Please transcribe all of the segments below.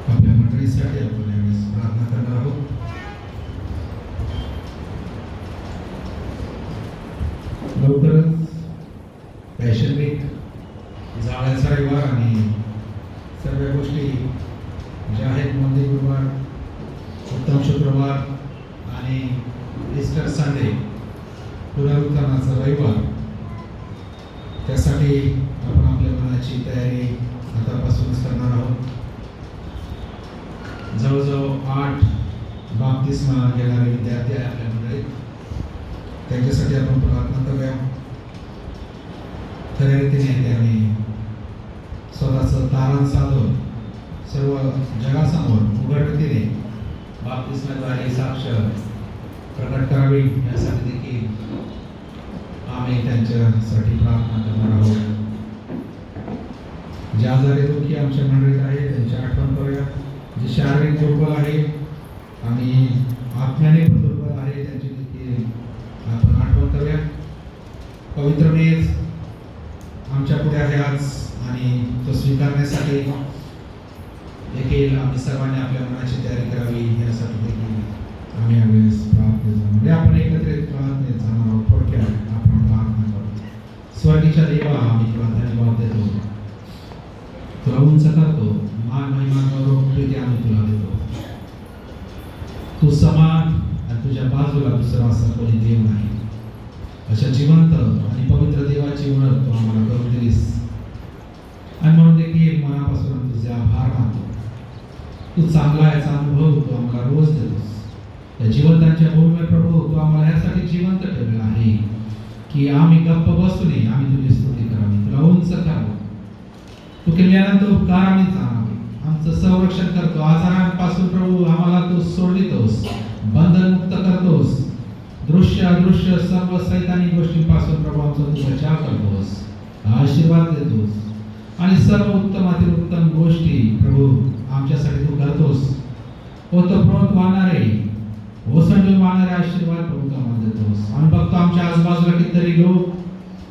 आपल्या मंडळीसाठी आपण यावेळेस प्रार्थना करणार आहोत. लवकरच फॅशन वीक, जाळ्याचा रविवार आणि सर्व गोष्टी ज्या आहेत, मंदिर गुरुवार, उत्तम शुक्रवार आणि ईस्टर संडे, पुनरुत्थानाचा रविवार, त्यासाठी आपण आपल्या मनाची तयारी आतापासूनच करणार आहोत. जवळजवळ 8 बाप्तिस्मा घेणारे विद्यार्थी आहे आपल्याकडे. त्यांच्यासाठी आपण प्रार्थना करूया. खऱ्या रीतीने त्यांनी स्वतःचं तारण साधून सर्व जगासमोर उघडपणे बाप्तिस्माद्वारे साक्ष प्रकट करावी, यासाठी देखील आम्ही त्यांच्यासाठी प्रार्थना करणार आहोत. जे आजारी दुःखी आमच्या मंडळीत आहे त्यांची आठवण करूया. जे शारीरिक दुर्बल आहे आणि आत्म्याने पण दुर्बल आहे त्यांची देखील आपण आठवण करूया. पवित्र मेज आमच्या पुढे आहे आज आणि तो स्वीकारण्यासाठी देखील आम्ही सर्वांनी आपल्या मनाची तयारी करावी, यासाठी देखील आम्ही यावेळेस प्रार्थना म्हणजे आपण एकत्रित प्रार्थनेत जाणार आहोत. थोडक्यात आपण प्रार्थना करू. स्वर्गीच्या देवा, आम्ही तुला धन्यवाद देतो, तुला उंच करतो, मान महिमा गौरव प्रीती आम्ही तुला देतो. तू समान आणि तुझ्या बाजूला दुसरा असा कोणी देव नाही. अशा जिवंत आणि पवित्र देवाची ओळख तू आम्हाला करून दिलीस आणि म्हणून देखील मनापासून तुझे आभार मानतो. तू चांगला याचा अनुभव तू आम्हाला रोज देतोस. या जिवंतांच्या भूमीवर प्रभू, तू आम्हाला यासाठी जिवंत ठेवलेला आहे की आम्ही गप्प बसू नये, आम्ही तुझी स्तुती करावी, तुला उंच करावं. तू केल्यानंत उपकार आम्ही जाणावे, आमचं संरक्षण करतो. आजारांपासून प्रभू आम्हाला तू सोडवितोस, बंधनमुक्त करतोस. दृश्य अदृश्य सर्व सैतानी गोष्टींपासून प्रभू आमचा तू बचाव करतोस, आशीर्वाद देतोस आणि सर्व उत्तमातील उत्तम गोष्टी प्रभू आमच्यासाठी तू करतोस. ओतप्रोत वाहणारे, ओसंडून वाहणारे आशीर्वाद प्रभू तू आम्हाला देतोस. आणि बघतो आमच्या आजूबाजूला कितीतरी लोक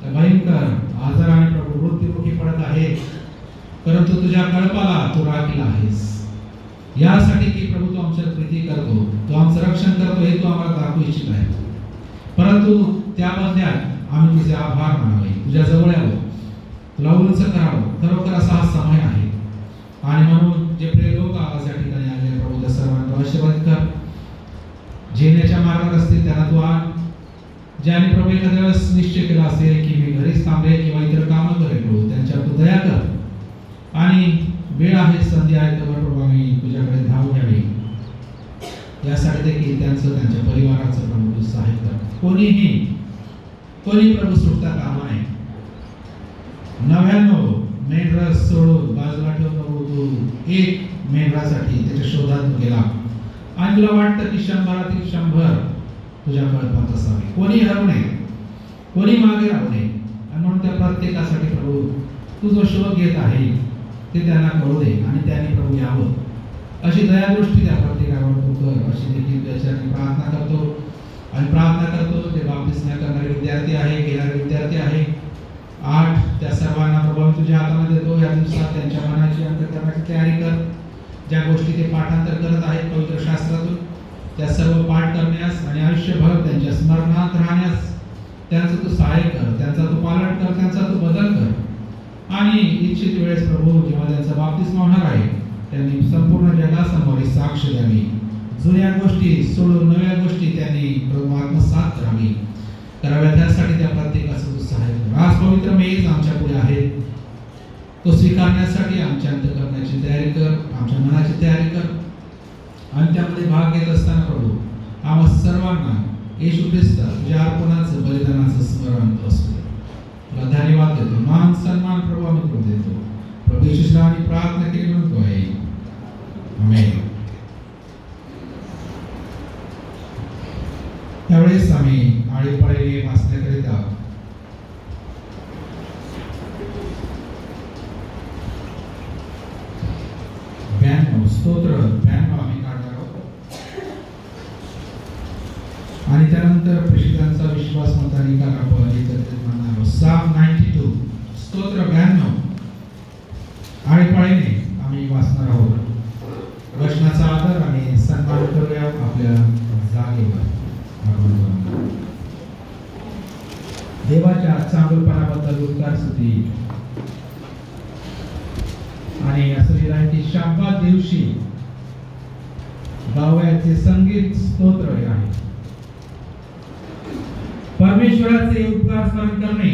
भयंकर आजाराने प्रभू मृत्युमुखी पडत आहेत, परंतु तुझ्या कळपाला तू राखीला आहेस. यासाठी की प्रभू तू आमच्या प्रीती करतो, तू आमचं रक्षण करतो, हे तू आम्हाला दाखवू इच्छित आहे. परंतु त्या बदल्यात आम्ही तुझे आभार मानावे, तुझ्या जवळ यावं, तुला उंच करावं. खरोखर असा हा समय आहे आणि म्हणून जे प्रिय लोक आज या ठिकाणी आले प्रभू, त्या सर्वांना आशीर्वाद कर. जेण्याच्या मार्गात असतील त्यांना तू आण. ज्याने प्रभू एखाद्या वेळेस निश्चय केला असेल की मी घरीच थांबेल किंवा इतर कामं करेल, प्रभू त्यांच्यावर तू दया कर. आणि वेळ आहे, संधी आहे, तर प्रभू आम्ही तुझ्याकडे धावून यावे, यासाठी देखील त्यांच्या परिवाराचं प्रभू तू सहाय्य कर. कोणी प्रभू सुटता कामा नये. 99 मेंढरं सोडून बाजूला ठेवून प्रभू तू एक मेंढरासाठी त्याच्या शोधात तू गेला आणि तुला वाटतं की 100 तुझ्या कळपात असावे. कोणी हरवू नये, कोणी मागे राहू नये. आणि म्हणून त्या प्रत्येकासाठी प्रभू तू जो शोध घेत आहे ते त्यांना कळू दे आणि त्यांनी प्रभू यावं, अशी दयादृष्टी त्या प्रत्येकावर तू कर, अशी देखील त्याच्यासाठी प्रार्थना करतो. आणि प्रार्थना करतो जे बाप्तिस्मा करणारे विद्यार्थी आहे, घेणारे विद्यार्थी आहे, 8 त्या सर्वांना प्रभू तुझ्या हातामध्ये देतो. या दिवसात त्यांच्या मनाची अंतःकरणाची तयारी कर. ज्या गोष्टी ते पाठांतर करत आहेत पवित्र शास्त्रातून, त्या सर्व पाठ करण्यास आणि आयुष्यभर त्यांच्या स्मरणात राहण्यास त्यांचं तू सहाय्य कर, त्यांचा तू पालन कर, त्यांचा तू बदल कर. आणि इच्छित वेळेस प्रभू जेव्हा त्यांचा बाप्तिस्मा होणार आहे, त्यांनी संपूर्ण जगासमोर साक्ष द्यावी. जुन्या गोष्टी सोडून नव्या गोष्टी त्यांनी प्रभू आत्मसात कराव्या, त्यासाठी त्या प्रत्येकाचं तू सहाय्य कर. आज पवित्र मेज आमच्या पुढे आहे, तो स्वीकारण्यासाठी आमच्या अंतःकरणाची तयारी कर, आमच्या मनाची तयारी कर. आणि त्यामध्ये भाग घेत असताना प्रभू आम्हा सर्वांना येशू ख्रिस्त तुझ्या अर्पणाचं बलिदानाचं स्मरण असू दे. तुला धन्यवाद देतो, मान सन्मान प्रभू आम्ही तुला देतो. प्रभू येशूच्या नावाने प्रार्थना केली म्हणतो आहे, आमेन. त्यावेळेस आम्ही आळीपाळीने वाचण्याकरिता स्तोत्र 92 आम्ही काढणार आहोत आणि त्यानंतर प्रेषितांचा विश्वास मताने देवाच्या चांगुलपणाबद्दल उद्गार स्तुती. आणि असं लिहिलं आहे की शब्दात दिवशी गावाचे संगीत स्तोत्र आहे. परमेश्वराचे उपकार स्मरण करणे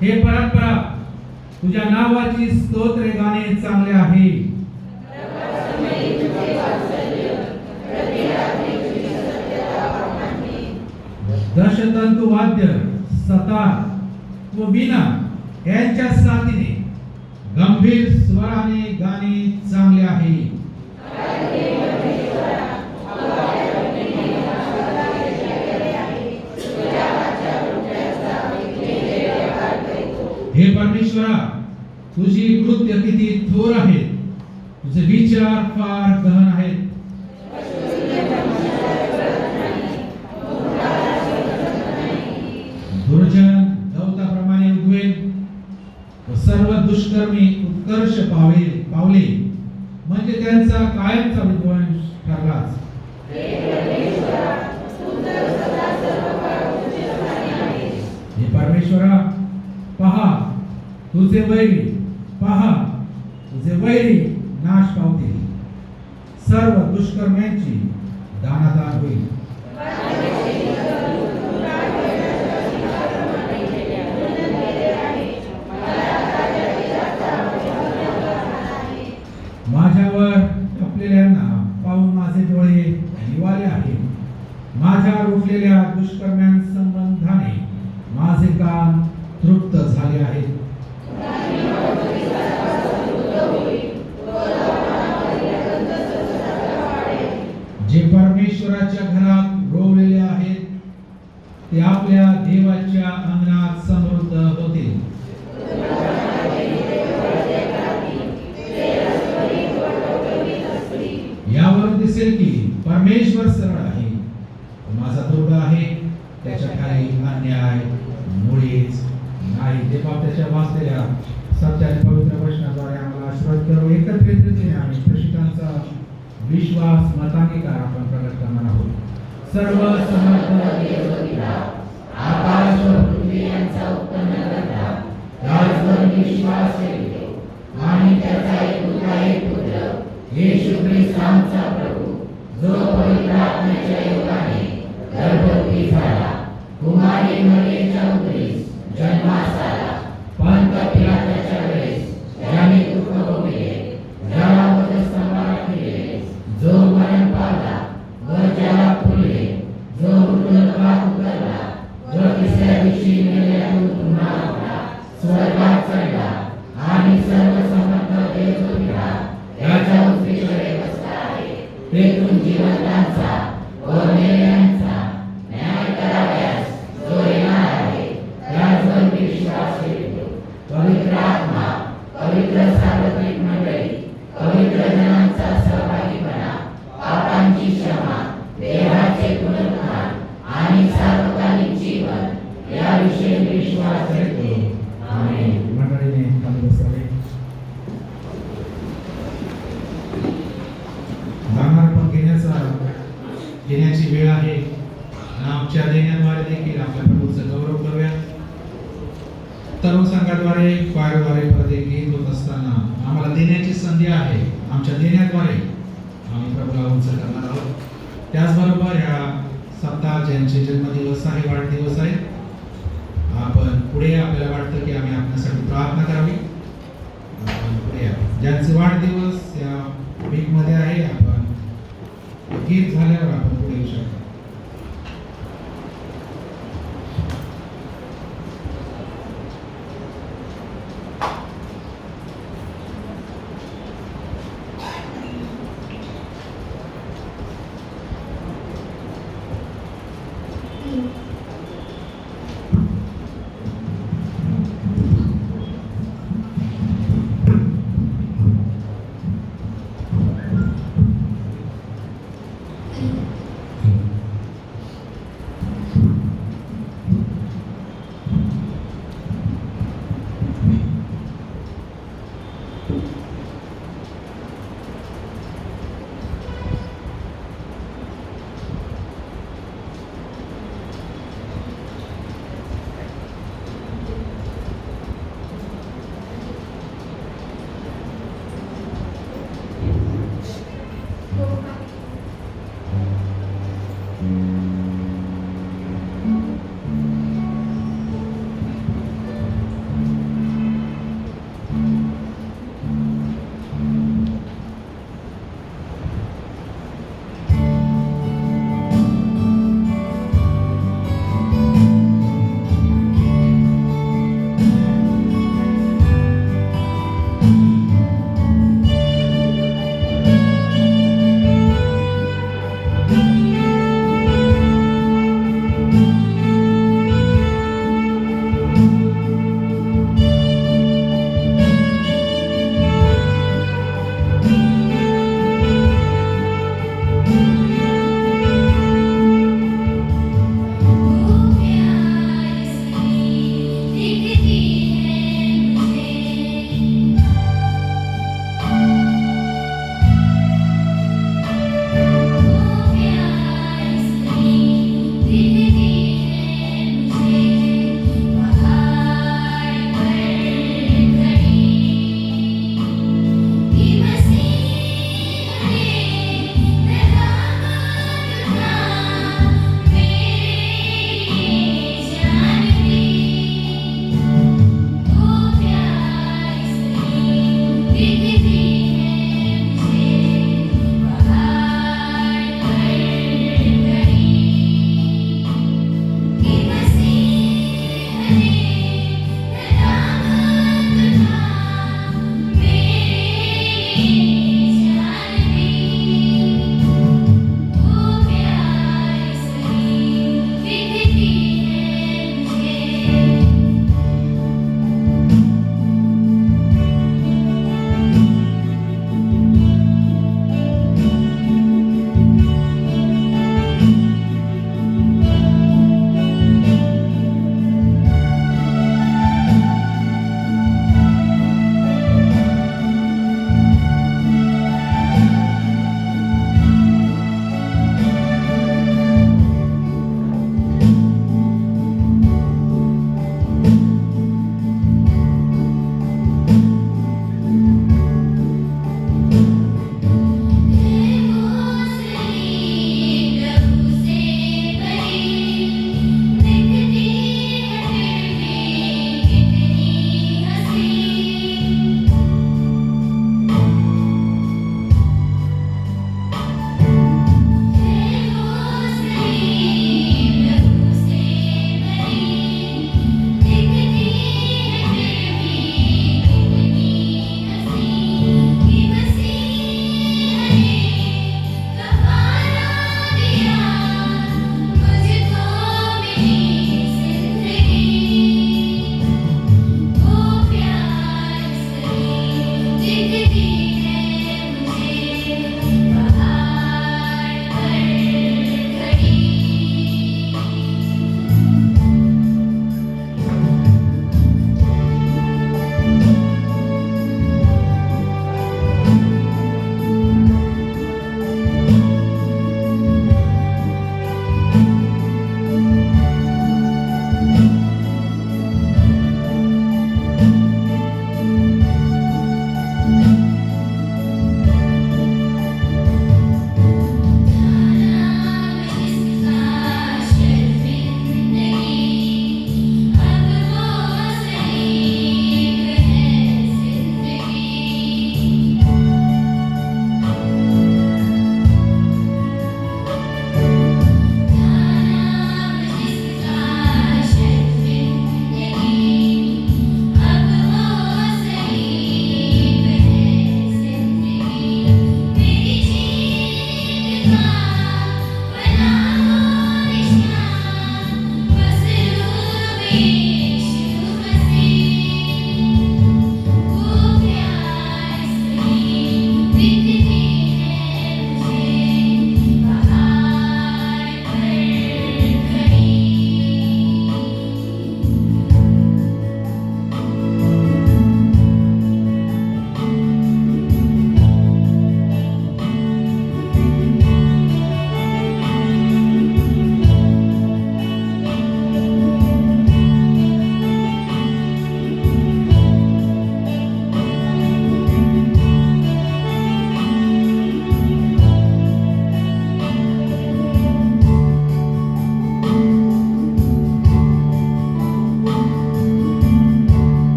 हे परंपरा तुझ्या नावाची स्तोत्रे गाणे चांगले आहे. दशतंतु वाद्य सतार व वीणा यांच्या साथीने गंभीर स्वराने गाणे चांगले आहे. हे परमेश्वरा तुझी कृत्य किती थोर आहेत, तुझे विचार फार गहन आहेत. दुर्जन गवताप्रमाणे उगवेल व सर्व दुष्कर्मी उत्कर्ष पावले म्हणजे त्यांचा कायमचा विध्वंस ठरलाच. हे परमेश्वरा पहा तुझे वैरी, पहा तुझे वैरी नाश पावतील, सर्व दुष्कर्म्यांची दानादान होईल. माझ्यावर टपलेल्यांना पाहून माझे डोळे निवाले आहेत. माझ्या उठलेल्या दुष्कर्म्यांसंबंधाने माझे कान तृप्त झाले आहेत. जे परमेश्वराच्या घरात रोवलेले आहेत ते आपल्या देवाच्या अंगणात समृद्ध होतील. यावरून दिसेल की परमेश्वर सरळ आहे, माझा दुर्ग आहे, त्याच्या खाली अन्याय मुळीच नाही. ते बाप त्याच्या वाचलेल्या सत्य आणि पवित्र वचनाद्वारे आम्हाला आशीर्वाद करू. एकत्रित रीतीने आम्ही प्रशिक्षकांचा विश्वास मतांगीकार आपण प्रकट करणार आहोत. सर्व समर्थ देवपिता, आकाश व पृथ्वी यांचा उत्पन्न करता, त्याचवर विश्वास ठेवतो आणि त्याचा एक पुत्र येशू ख्रिस्त आमचा प्रभू, जो पवित्र आत्म्याच्या योगाने गर्भवती झाला, कुमारी मरियेच्या उदरीस जन्मास आला, पंत पिलाताच्या वेळेस ज्याने दुःख भोगले, ज्याला वधस्तंभावर ठेवले, जो मरण पावला व ज्याला फुलले, जो मृत्यूलोकात उतरला, जो तिसऱ्या दिवशी मेल्यातून पुन्हा उठला, स्वर्गात चढला आणि सर्वसमर्थ देवपिता याच्या उजवीकडे बसला आहे. तेथून जिवंतांचा व मेलेल्यांचा न्याय करावयास जो येणार आहे, त्याचवर विश्वास ठेवतो. पवित्र आत्मा, पवित्र सार्वत्रिक मंडळी, पवित्र जनांचा सहभागीपणा, पापांची क्षमा, देहाचे पुनरुत्थान आणि सार्वकालिक जीवन याविषयी विश्वास ठेवतो. आमेन. मंडळीने खाली बसावे. दानार्पण घेण्याची वेळ आहे. आमच्या देण्याद्वारे देखील आपल्या प्रभूचा गौरव करूया. तरुण संघाद्वारे क्वायरद्वारे परत एक गीत होत असताना आम्हाला देण्याची संधी आहे. आमच्या देण्याद्वारे आम्ही प्रभूला उंच करणार आहोत. त्याचबरोबर ह्या सप्ताह ज्यांचे जन्मदिवस आहे, वाढदिवस आहे, आपण पुढे आपल्याला वाटतं की आम्ही आपल्यासाठी प्रार्थना करावी. आपण पुढे या. ज्यांचे वाढदिवस या वीकमध्ये आहे, आपण गीत झाल्यावर आपण पुढे येऊ शकतो.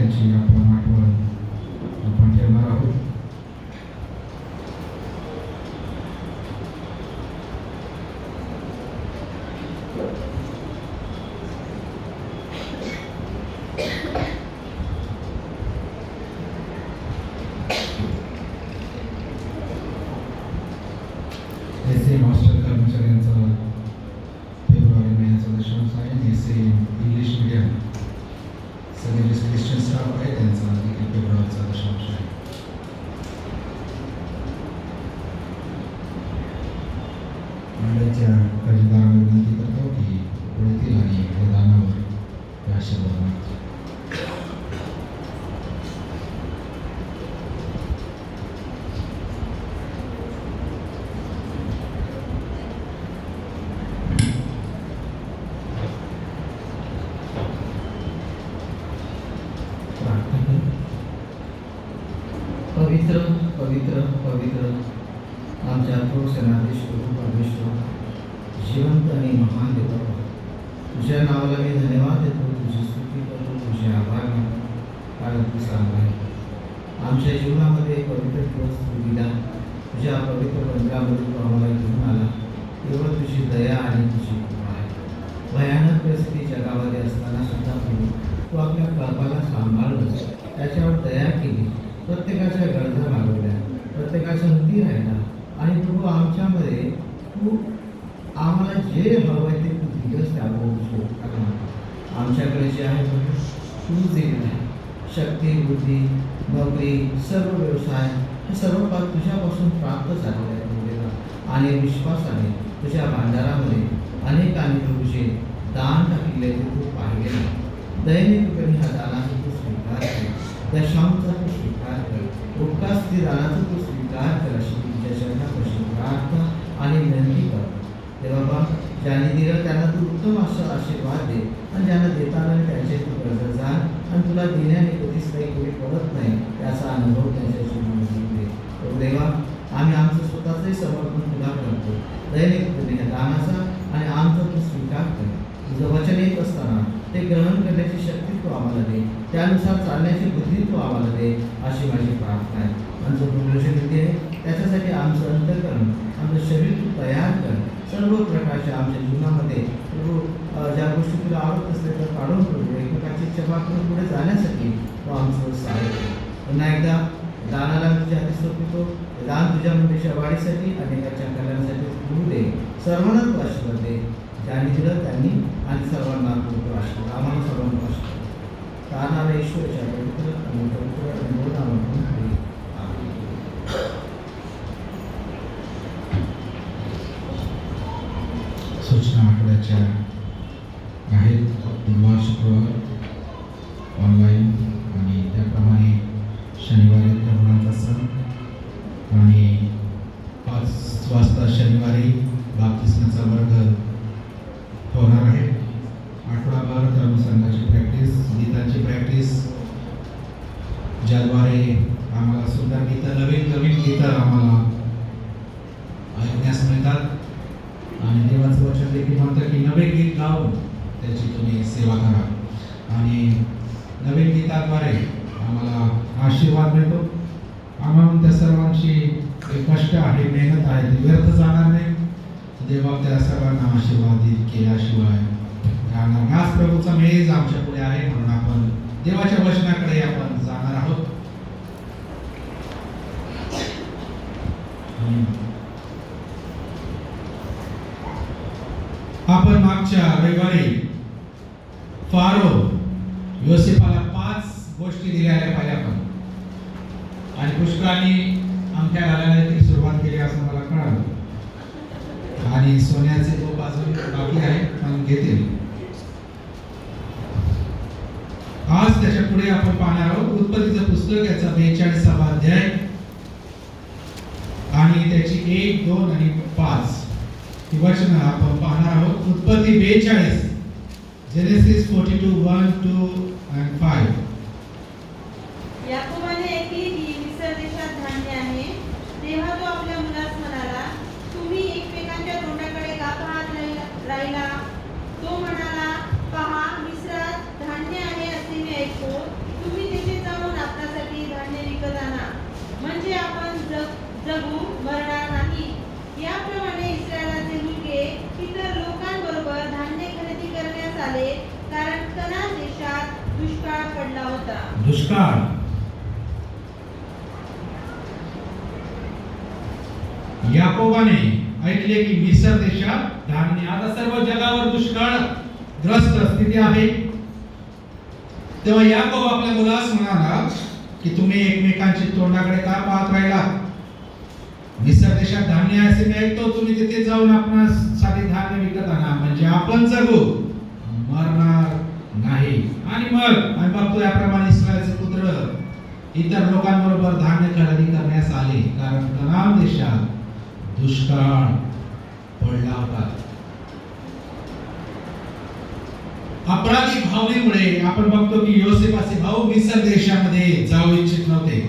त्यांची आपण आठवण आपण ठेवणार आहोत. एस.ए. मास्टर कर्मचाऱ्यांचा फेब्रुवारी महिन्याचा दशांश आहे. एस.ए. इंग्लिश मीडियम सगळे जे क्रिश्चियन स्टाफ आहे त्यांचा देखील फेब्रुवारीचा दशांश आहे. मंडळाच्या कर्जदारांना विनंती करतो की पुढील आणि या दानावर आशीर्वाद मागतो. पवित्र पवित्र पवित्र आमच्या सेनाधीश प्रभू परमेश्वर, जिवंत आणि महान देवा, तुझ्या नावाला मी धन्यवाद देतो, तुझी स्तुती करतो, तुझे आभार मानतो, कारण तू चांगला आहे. आमच्या जीवनामध्ये पवित्र दिवस तू दिला, तुझ्या पवित्र मंदिरामध्ये तू आम्हाला घेऊन आला. केवळ तुझी दया आणि तुझी कृपा आहे. भयानक परिस्थिती जगामध्ये असताना सुद्धा तू आपल्या कळपाला सांभाळलंस, त्याच्यावर दया केली, प्रत्येकाच्या गरजा भागवल्या, प्रत्येकाच्या मुक्ती राहिला. आणि प्रभू आमच्यामध्ये तू आम्हाला जे हवं आहे ते तू दिलंस, त्याबरोबर कारण आमच्याकडे जे आहे तू दिलेलं आहे. शक्ती, बुद्धी, नोकरी, सर्व व्यवसाय हे सर्व तुझ्यापासून प्राप्त झालेलं आहे प्रभूदेवा. आणि विश्वासाने तुझ्या भांडारामध्ये अनेकांनी प्रभूचे दान टाकलेले ते तू पाहिलेलं आहे. दैनिकपणे ह्या दानाचा तू स्वीकार कर, दशांचा तू स्वीकार कर, उपकास्ती दानाचा तू स्वीकार कर, अशी तुझ्या चरणापाशी प्रार्थना आणि विनंती कर. ते बाबा, ज्याने दिलं त्यांना तू उत्तम असा आशीर्वाद दे, आणि ज्यांना देताना त्यांचे तू कर्ज जाण, आणि तुला देण्याने कधीच काही कोणी पडत नाही त्याचा अनुभव त्यांच्या जीवनामध्ये दे. देवा, आम्ही आमचं स्वतःचंही समर्पण तुला करतो. दैनिक दानाचा आणि आमचा तू स्वीकार कर. तुझं वचन येत असताना ते ग्रहण करण्याची शक्ती तू आम्हाला दे, त्यानुसार चालण्याची बुद्धी तू आम्हाला दे, अशी माझी प्रार्थना आहे. आमचं प्रमोशन येते आहे, त्याच्यासाठी आमचं अंतःकरण, आमचं शरीर तू तयार कर. सर्व प्रकारच्या आमच्या जीवनामध्ये ज्या गोष्टी तुला आवडत असते त्या काढून करू, एकमेकांची इच्छा करून पुढे जाण्यासाठी तो आमचं सहाय्य कर. पुन्हा एकदा दानाला तुझ्या हाती सोपवतो. दान तुझ्या मंडळीच्या वाढीसाठी, अनेकांच्या कल्याणासाठी तू दे. सर्वांना तू आशीर्वाद दे. ज्यांनी दिलं त्यांनी आणि सर्वांना तू आशीर्वाद, आम्हाला सर्वांना आशीर्वाद. दानाला ईश्वराच्या पवित्र आणि पवित्र आणि गोड नावातून आमेन. सूचना आठवड्याच्या आहेत. बुधवार, शुक्रवार ऑनलाईन, आणि त्याप्रमाणे शनिवारी तरुणांचा सण, आणि 5 वाजता शनिवारी बाप्तिस्माचा वर्ग होणार आहे. आठवडाभर धर्मसंघाची प्रॅक्टिस, गीतांची प्रॅक्टिस, ज्याद्वारे आम्हाला सुंदर गीतं, नवीन नवीन गीतं आम्हाला ऐकण्यास मिळतात. आणि देवाचं वचन देखील म्हणतं की नवे गीत गाऊन त्याची तुम्ही सेवा करा. आणि नवीन गीताद्वारे आम्हाला आशीर्वाद मिळतो. आम्हाला त्या सर्वांची कष्ट आहे, मेहनत आहे, ती व्यर्थ जाणार नाही. देवा त्या सर्वांना आशीर्वादित केल्याशिवाय राहणार. हाच प्रभूचा मेज आमच्या पुढे आहे, म्हणून आपण देवाच्या वचनाकडे आपण जाणार आहोत. आपण मागच्या रविवारी फारो योसेफाला 5 गोष्टी दिलेल्या पाहिल्या आपण, आणि पुष्कळांनी अंगठ्या घालायला सुरुवात केली असं मला कळालं. आणि सोन्याचे तो अजून बाकी आहे, पण घेतील. आज त्याच्या पुढे आपण पाहणार आहोत उत्पत्तीचं पुस्तक, याचा 42वा अध्याय, आणि त्याची 1, 2 आणि 5 ही वचनं आपण पाहणार आहोत. उत्पत्ती 42, जेनेसिस 42, 1, 2 and 5. याकोबाने ऐकले की मिस्र देशात धान्य आहे. तेव्हा तो आपल्या मुलास म्हणाला, तुम्ही एकमेकांच्या तोंडाकडे का पाहत राहिला? तो म्हणाला, पहा, मिस्रात धान्य आहे असे मी ऐकतो. तुम्ही ते जगू मरणार नाही. याप्रमाणे इस्रायलाचे मुलगे इतर लोकांबरोबर धान्य खरेदी करण्यास आले, कारण कनान देशात दुष्काळ पडला होता. दुष्काळ. याकोबाने ऐकले की मिस्र देशात धान्य, आता सर्व जगावर दुष्काळ ग्रस्त स्थिती आहे. तेव्हा याकोब आपल्या मुलास म्हणाला की तुम्ही एकमेकांची तोंडाकडे का पाहत राहिला? मिस्र देशात धान्य आहे असे मी ऐकतो, तुम्ही तिथे जाऊन आपणासाठी धान्य विकत आणा, म्हणजे आपण जगू मरणार नाही. आणि मग आम्ही बघतो याप्रमाणे इस्रायलचे पुत्र इतर लोकांबरोबर धान्य खरेदी करण्यास आले, कारण कनान देशात दुष्काळ पडला होता. अपराधी भावनेमुळे आपण बघतो की योसेफाचे भाऊ मिस्र देशामध्ये जाऊ इच्छित नव्हते.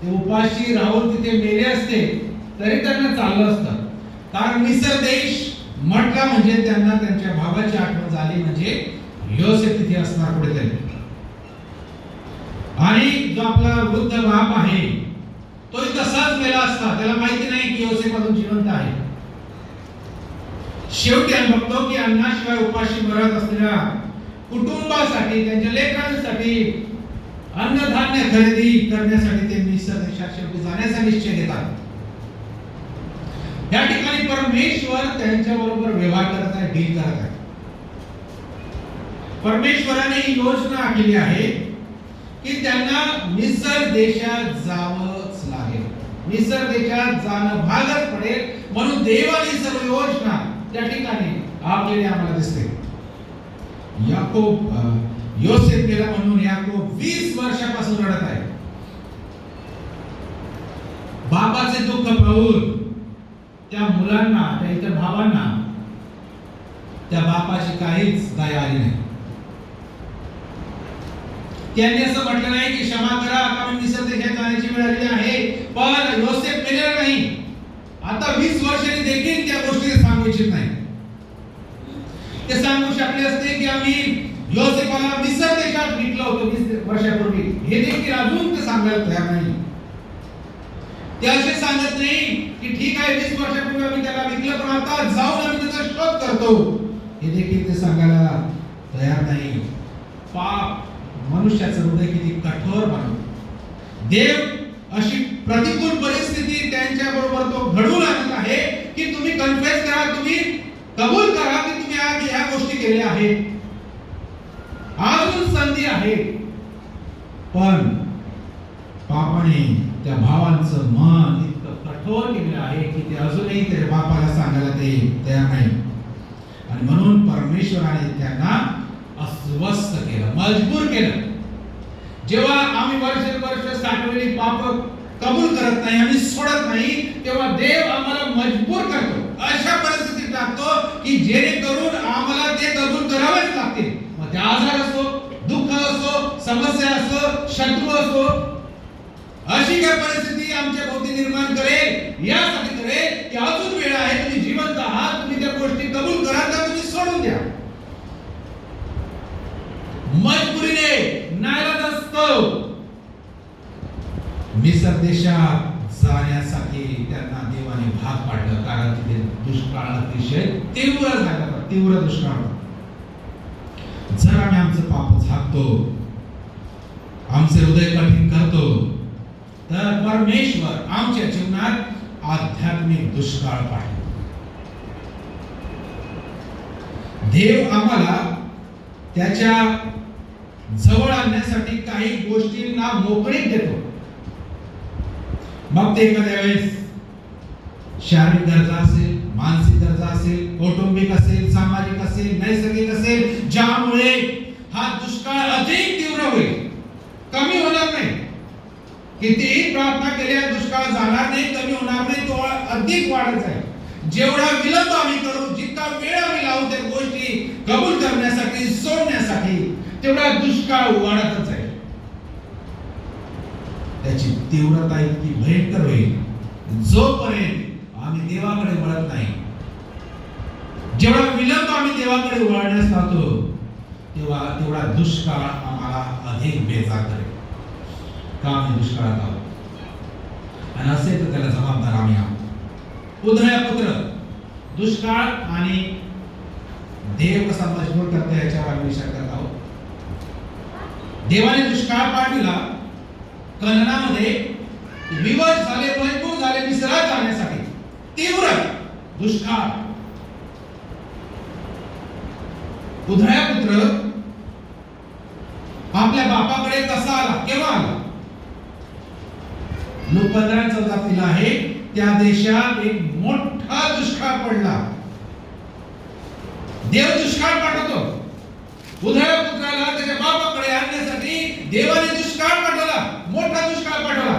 ते उपाशी राहून तिथे मेले असते तरी त्यांना चाललं असतं, कारण मिस्र देश म्हटला म्हणजे त्यांना त्यांच्या भावाची आठवण झाली, म्हणजे योसेफ तिथे असणार कुठेतरी. आणि जो आपला वृद्ध बाप आहे तोही तसाच मेला असता, त्याला माहिती नाही की योसेफ अजून जिवंत आहे. शेवटी आम्ही बघतो की अन्नाशिवाय उपाशी मरत असलेल्या कुटुंबासाठी, त्यांच्या लेकरांसाठी अन्नधान्य खरेदी करण्यासाठी ते मिस्र देशात शेवटी जाण्याचा निश्चय घेतात. या ठिकाणी परमेश्वर त्यांच्या बरोबर व्यवहार करत आहे, डील करत आहे. परमेश्वराने ही योजना आखली आहे की त्यांना मिस्र देशात जावंच लागेल, मिस्र देशात जाणं भागच पडेल. म्हणून देवाने सर्व योजना त्या ठिकाणी आखलेली आम्हाला दिसते. याकोब योसेफ गेला म्हणून याकोब 20 वर्षापासून रडत आहे. बापाचे दुःख पाहून त्या मुलांना, त्या इतर भावांना त्या बापाची काहीच दया आली नाही. त्यांनी असं म्हटलं नाही की क्षमा करा, आता मी मिस्र देशात जाण्याची वेळ आली आहे. पण योसेफ मेलेला नाही. आता 20 वर्षांनी देखील त्या गोष्टी सांगू इच्छित नाही. ते सांगू शकले असते की आम्ही योसेफाला मिस्र देशात विकलं होतं 20 वर्षापूर्वी, हे देखील अजून ते सांगायला तयार नाही. ते असे सांगत नाही की ठीक आहे 20 वर्षापूर्वी आम्ही त्याला विकलं, पण आता जाऊन आम्ही त्याचा शोध करतो, हे देखील ते सांगायला तयार नाही. पाप मनुष्याचं हृदय किती कठोर बनवतो. देव अशी प्रतिकूल परिस्थिती त्यांच्या बरोबर तो घडवून आणत आहे की तुम्ही कन्फेस करा, तुम्ही कबूल करा की तुम्ही आज ह्या गोष्टी केल्या आहेत, अजून संधी आहे. पण पापाने त्या भावांचं मन इतकं कठोर केलेलं आहे की ते अजूनही त्या बापाला सांगायला ते तयार नाही. आणि म्हणून परमेश्वराने त्यांना अस्वस्थ केलं, मजबूर केलं. जेव्हा आम्ही वर्ष साठवलेली पाप कबूल करत नाही, आम्ही सोडत नाही, तेव्हा देव आम्हाला मजबूर करतो, अशा परिस्थितीत टाकतो की जेणेकरून आम्हाला ते कबूल करावेच लागतील. मग ते आजार असो, दुःख असो, समस्या असो, शत्रू असो, अशी काय परिस्थिती आमच्या भोवती निर्माण करेल, यासाठी करेल की अजून वेळ आहे, तुम्ही जिवंत आहात, तुम्ही त्या गोष्टी कबूल करा, तर तुम्ही सोडून द्या. मजबुरीने नाईलाज असतो. मिस्र देशात जाण्यासाठी त्यांना देवाने भाग पाडलं, कारण तिथे दुष्काळ अतिशय तीव्र झाला, तीव्र दुष्काळ. जर आम्ही आमचं पाप झाकतो, आमचे हृदय कठीण करतो, तर परमेश्वर आमच्या जीवनात आध्यात्मिक दुष्काळ पाडतो. देव आम्हाला त्याच्या जवळ आणण्यासाठी काही गोष्टींना मोकळीक देतो. मग ते एखाद्या वेळेस शारीरिक गरजा असेल, मानसिक गरजा असेल, कौटुंबिक असेल, सामाजिक असेल, नैसर्गिक असेल, ज्यामुळे हा दुष्काळ अधिक तीव्र होईल, कमी होणार नाही. कितीही प्रार्थना केल्या दुष्काळ जाणार नाही, कमी होणार नाही, तो अधिक वाढत जाईल. जेवढा विलंब आम्ही करू, जितका वेळ आम्ही लावू त्या गोष्टी कबूल करण्यासाठी, सोडण्यासाठी, तेवढा दुष्काळ वाढतच जाईल. त्याची तीव्रता इतकी भयंकर होईल जोपर्यंत आम्ही देवाकडे वळत नाही. जेवढा विलंब आम्ही देवाकडे वळण्यास लावतो, तेवढा दुष्काळ आम्हाला अधिक बेजार करेल. का आम्ही दुष्काळात आहोत? आणि असेल तर त्याला जबाबदार आम्ही आहोत. उधळ्या पुत्र, दुष्काळ आणि देव कसा मजबूर करतो याच्यावर आम्ही विचार करत आहोत. देवाने दुष्काळ पाठविला कननामध्ये, विवश झाले, मजबूर झाले मिस्रात जाण्यासाठी. तीव्र दुष्काळ. उधळ्या पुत्र आपल्या बापाकडे कसा आला, केव्हा आला? लोक 15:14 आहे. त्या देशात एक मोठा दुष्काळ पडला. देव दुष्काळ पाठवतो. उधळ्या पुत्राला त्याच्या बापाकडे आणण्यासाठी देवाने दुष्काळ पाठवला, मोठा दुष्काळ पाठवला.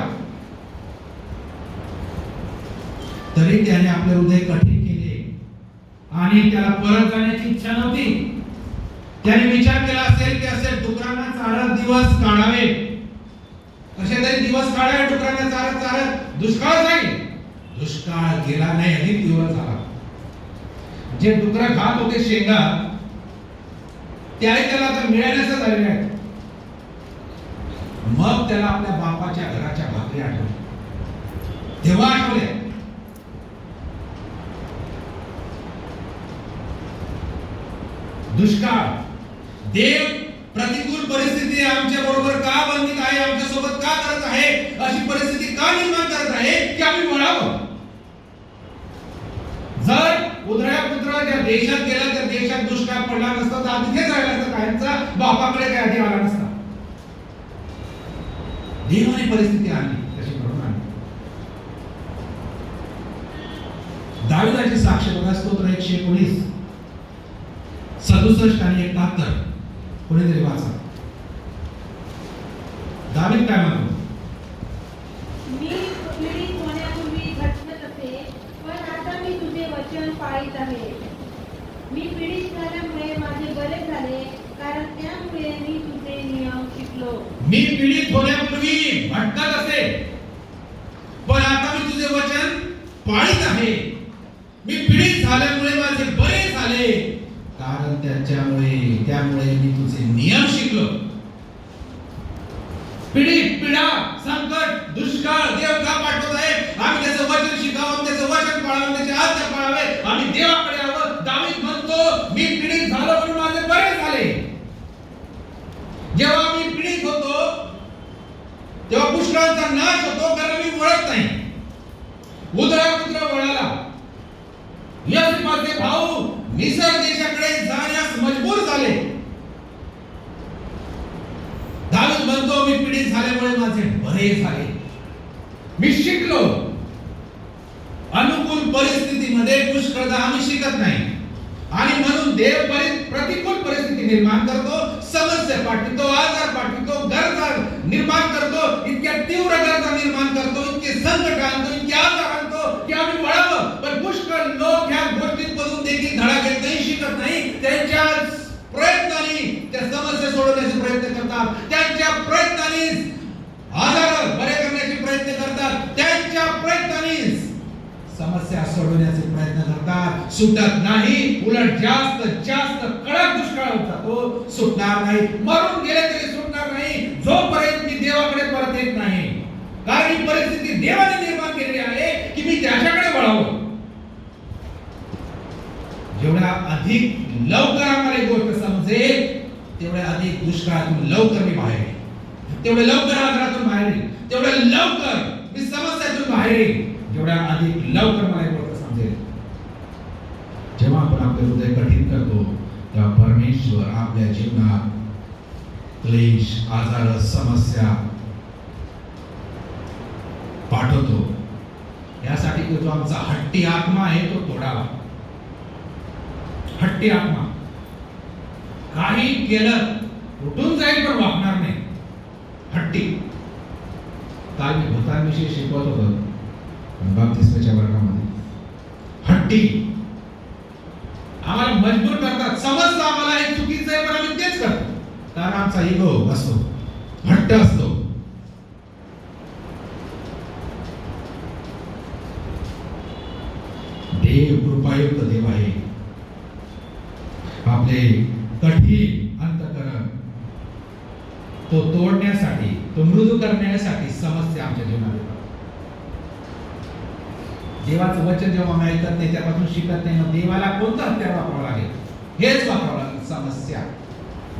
तरी त्याने आपले हृदय कठीण केले आणि त्याला परत जाण्याची इच्छा नव्हती. त्याने विचार केला असेल की असेल डुकरांना चारत दिवस काढावे, कसे तरी दिवस काढावे डुकरांना चारत चारत. दुष्काळ जाईल. दुष्काळ गेला नाही, अधिक दिवस झाला. जे डुकर खात होते शेंगा, त्याही त्याला आता मिळाल्याचं झालेलं आहे. मग त्याला आपल्या बापाच्या घराच्या भाकरी आठवल्या. तेव्हा आठवल्या. दुष्काळ. देव प्रतिकूल परिस्थिती आमच्या बरोबर का बनवित आहे, आमच्या सोबत का करत आहे, अशी परिस्थिती का निर्माण करत आहे की आम्ही वळावं. जर उधळ्या पुत्र ज्या देशात गेला त्या देशात दुष्काळ पडला नसता तर तिथेच राहिला असता, कायमचा बापाकडे काय आधी आला नसता. देवाने परिस्थिती आणली, तशी करून आणली. दाविदाची साक्ष बघा, स्तोत्र 119 67 आणि 71. कोणीतरी वाचा. दावीद काय म्हणतो? मी पीडित होण्यापूर्वी भटकत असे, पण आता मी तुझे वचन पाळीत आहे. मी पीडित झाल्यामुळे माझे बरे झाले, कारण त्यामुळे मी तुझे नियम शिकलो. मी पीडित होण्यापूर्वी भटकत असे, पण आता मी तुझे वचन पाळीत आहे. मी पीडित झाल्यामुळे माझे बरे झाले, कारण त्यामुळे मी तुझे नियम शिकलो. पीडित, पीडा, संकट, दुष्काळ देव का पाठवत आहे? आम्ही त्याचं वचन शिकावं, त्याचं वचन पाळावं, त्याचे आज्ञा पाळावे, आम्ही देवाकडे यावं. दावीद म्हणतो मी पीडित झालो म्हणून माझे बरे झाले. जेव्हा मी पीडित होतो तेव्हा पुष्कळांचा नाश होतो, कारण मी वळत नाही. उधळा पुत्र वळाला. योसेफाचे भाऊ मिस्र देशाकडे जाण्यास मजबूर झाले. दावीद म्हणतो मी पीडित झाल्यामुळे माझे बरे झाले. मी शिकलो. अनुकूल परिस्थितीमध्ये पुष्कळदा आम्ही शिकत नाही आणि म्हणून देव प्रतिकूल परिस्थिती निर्माण करतो, समस्या पाठवितो, आजार पाठवितो, गरजा निर्माण करतो, इतक्या तीव्र गरजा निर्माण करतो, इतके संकट आणतो, इतके आजार आणतो की आम्ही वळावं. पण पुष्कळ लोक ह्या गोष्टींमधून देखील धडा घेत नाही, शिकत नाही. त्यांच्या प्रयत्नांनी त्या समस्या सोडवण्याचे प्रयत्न करतात, त्यांच्या प्रयत्नांनी आजार बरे करण्याचे प्रयत्न करतात, त्यांच्या प्रयत्नांनी समस्या सोडवण्याचे प्रयत्न करतात. सुटत नाही, उलट जास्त कडक दुष्काळ होता, तो सुटणार नाही. मरून गेले तरी सुटणार नाही जोपर्यंत मी देवाकडे परत येत नाही. कारण ही परिस्थिती देवाने निर्माण केलेली आहे की मी त्याच्याकडे वळावं. जेवढ्या अधिक लवकर आम्हाला एक गोष्ट समजेल तेवढ्या अधिक दुष्काळातून लवकर मी बाहेर येईल, तेवढ्या लवकर आजारातून बाहेर येईल, तेवढ्या लवकर मी समस्यातून बाहेर येईल, जेवढ्या अधिक लवकर मला एक गोष्ट समजेल. जेव्हा आपण आपले हृदय कठीण करतो तेव्हा परमेश्वर आपल्या जीवनात क्लेश, आजार, समस्या पाठवतो. यासाठी की जो आमचा हट्टी आत्मा आहे तो तोडावा. हट्टी आत्मा काही केलं उठून जाईल पण वागणार नाही. हट्टी. काल मी भूतांविषयी शिकवत होतो बाप्तिस्माच्या वर्गामध्ये. हट्टी आम्हाला मजबूर करतात, समजतं आम्हाला हे चुकीचं आहे पण आम्ही तेच करतो, कारण आमचा इगो असतो, हट्ट असतो. देव कृपायुक्त देव आहे. आपले कठीण अंतःकरण तो तोडण्यासाठी, तो मृदू करण्यासाठी समस्या आमच्या जीवनात येतात. देवाचं वचन जेव्हा आम्ही ऐकत नाही, त्यापासून शिकत नाही, मग देवाला कोणतं हत्यार वापरावं लागेल? हेच वापरावं लागेल. समस्या.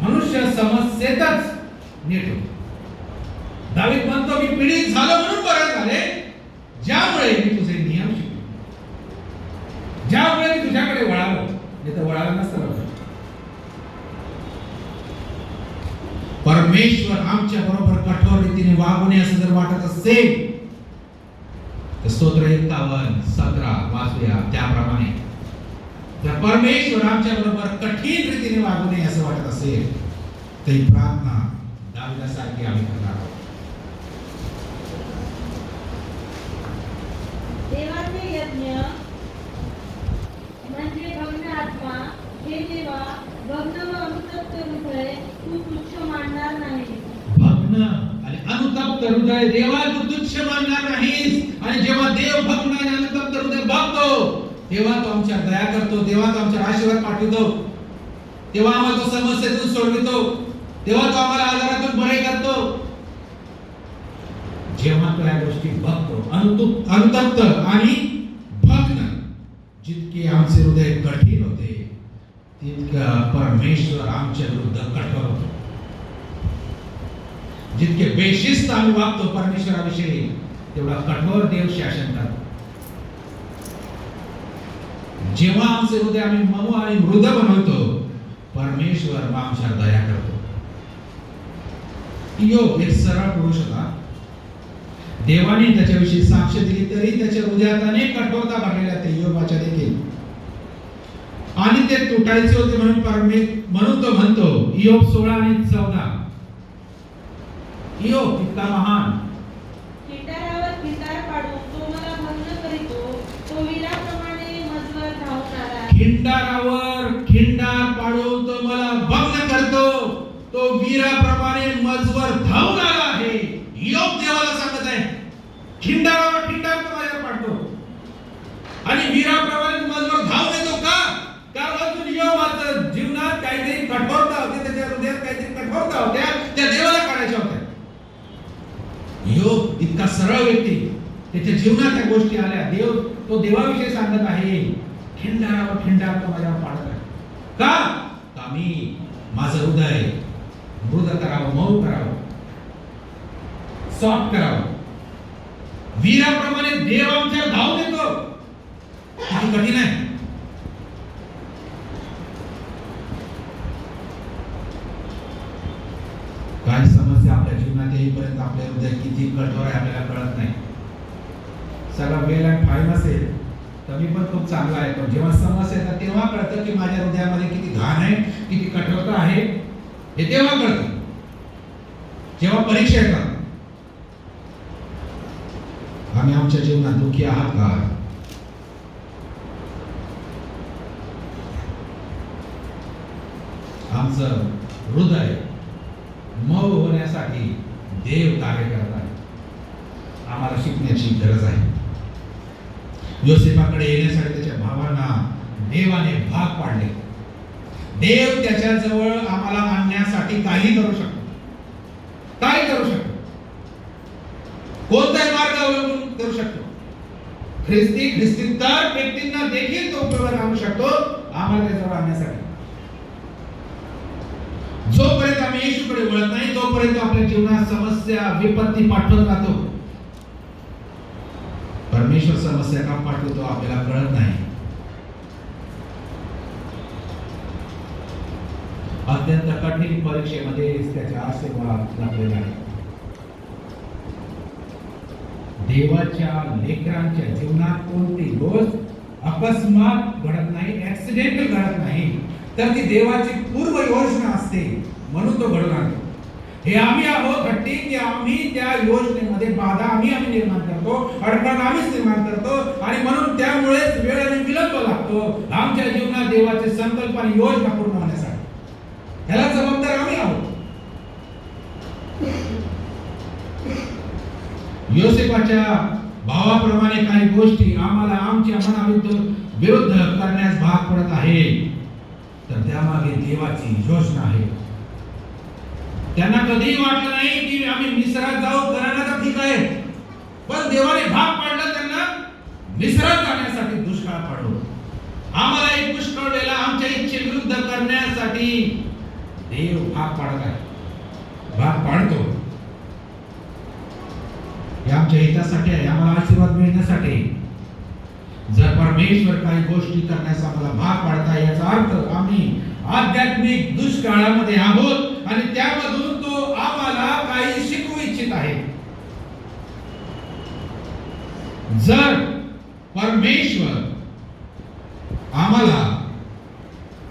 मनुष्य समस्येतच नीट होतो. दावीद म्हणतो, मी पीडित झालो म्हणून बरे झाले, ज्यामुळे मी तुझे नियम शिकलो, ज्यामुळे मी तुझ्याकडे वळालो, नाही तर वळालं नसतं लवकर. परमेश्वर आमच्या बरोबर कठोर रीतीने वागू नये असं जर वाटत असेल तर स्तोत्र 51:17 वाचूया. त्याप्रमाणे जर परमेश्वर आमच्या बरोबर कठीण रीतीने वागू नये असं वाटत असेल तर ही प्रार्थना दाविदासारखी आम्ही करणार आहोत. देवाचे यज्ञ म्हणजे भग्न आत्मा, हे देवा भग्न व अनुतप्त हृदय तू तुच्छ मानणार नाही. भग्न आणि अनुतप्त हृदय देवा तू तुच्छ मानणार नाहीस. आणि जेव्हा देव भग्न आणि अनुतप्त हृदय बघतो, तेव्हा तो आमच्यावर दया करतो, तेव्हा तो आमच्यावर आशीर्वाद पाठवतो, तेव्हा आम्हाला तो समस्येतून सोडवितो, तेव्हा तो आम्हाला आजारातून बरे करतो. जेव्हा तो या गोष्टी बघतो, अनुतप्त आणि भग्न, जितके आमचे हृदय कठीण होते तितका परमेश्वर आमच्या विरुद्ध कठोर होतो. जितके बेशिस्त आम्ही वागतो परमेश्वराविषयी, तेवढा कठोर देव शासन करतो. जेव्हा आमचे हृदय आम्ही मऊ आणि मृद बनवतो, परमेश्वर मग आमच्यावर दया करतो. इयोब एक सरळ पुरुष होता. देवाने त्याच्याविषयी साक्ष दिली तरी त्याच्या हृदयात अनेक कठोरता भरलेल्या त्या इयोबाच्या देखील, आणि ते तुटायचे होते म्हणून तो म्हणतो इयोब 16:14, इयोब इतका महान, खिंडारावर खिंडार पाडून तो मला भग्न करीतो, तो वीराप्रमाणे मजवर धावून आला. खिंडारावर खिंडार पाडून तो मला भग्न करतो, तो वीराप्रमाणे मजवर धावून आला आहे. इयोब देवाला सांगत आहे, खिंडारावर खिंडार तो माझ्यावर पाडतो आणि वीराप्रमाणे मजवर धावून येतो. का? कारण अजून इयोबाच्या जीवनात काहीतरी कठोरता होती, त्याच्या हृदयात काहीतरी कठोरता होत्या, त्या देवाला काढायच्या होत्या. इयोब इतका सरळ व्यक्ती, त्याच्या जीवनात त्या गोष्टी आल्या. देव तो देवाविषयी सांगत आहे, खिंडारावर खिंडार तो माझ्यावर पाडत आहे. का मी माझं हृदय मृद करावं, मऊ करावं, सॉफ्ट करावं. वीराप्रमाणे देव आमच्या धावून येतो. किती कठीण आहे. काही समस्या आपल्या जीवनात येईपर्यंत आपले हृदय किती कठोर आहे आपल्याला कळत नाही. सगळा वेल अँड फाईन असेल तर मी पण खूप चांगला आहे, पण जेव्हा समस्या येतात तेव्हा कळतं की माझ्या हृदयामध्ये किती घाण आहे, किती कठोरता आहे, हे तेव्हा कळतं. जेव्हा परीक्षा येतात. आम्ही आमच्या जीवनात दुःखी आहात का? आमचं हृदय मऊ होण्यासाठी देव कार्य करत आहे. आम्हाला शिकण्याची गरज आहे. योसेफाकडे येण्यासाठी त्याच्या भावांना देवाने भाग पाडले. देव त्याच्याजवळ आम्हाला आणण्यासाठी काही करू शकतो, काय करू शकतो, कोणताही मार्ग अवलंबून करू शकतो. ख्रिस्तीतर व्यक्तींना देखील तो उपयोगात आणू शकतो आम्हाला त्याजवळ आणण्यासाठी. जोपर्यंत आम्ही येशूकडे वळत नाही तोपर्यंत आपल्या जीवनात समस्या विपत्ती पाठवत राहतो. परमेश्वर समस्या का पाठवतो आपल्याला कळत नाही. अत्यंत कठीण परीक्षेमध्ये त्याचा आशीर्वाद लाभलेला आहे. देवाच्या लेकरांच्या जीवनात कोणती गोष्ट अकस्मात घडत नाही, ऍक्सिडेंटल घडत नाही, तर ती देवाची पूर्व योजना असते, म्हणून तो घडून आणतो. हे आम्ही आहोत हट्टी की आम्ही त्या योजनेमध्ये बाधा आम्ही निर्माण करतो, अडथळा आम्हीच निर्माण करतो, आणि म्हणून त्यामुळेच वेळ आणि विलंब लागतो आमच्या जीवनात देवाचे संकल्प आणि योजना पूर्ण होण्यासाठी. ह्याला जबाबदार आम्ही आहोत. योसेफाच्या भावाप्रमाणे काही गोष्टी आम्हाला आमच्या विरुद्ध करण्यास भाग पडत आहे, तर त्यामागे देवाची योजना आहे. त्यांना कधीही वाटलं नाही की आम्ही मिस्रात जाऊ, करायला तर ठीक आहे, पण देवाने भाग पाडला त्यांना विसरत जाण्यासाठी दुष्काळ पडो. आम्हाला एक पुष्कळ वेळेला आमच्या इच्छेविरुद्ध करण्यासाठी देव भाग पाडत आहे, भाग पाडतो. हे आमच्या हितासाठी आहे, आम्हाला आशीर्वाद मिळण्यासाठी. जर परमेश्वर काही गोष्टी करण्यास आम्हाला भाग पाडता, याचा अर्थ आम्ही आध्यात्मिक दुष्काळामध्ये आहोत आणि त्यामधून तो आम्हाला काही शिकवू इच्छित आहे. जर परमेश्वर आम्हाला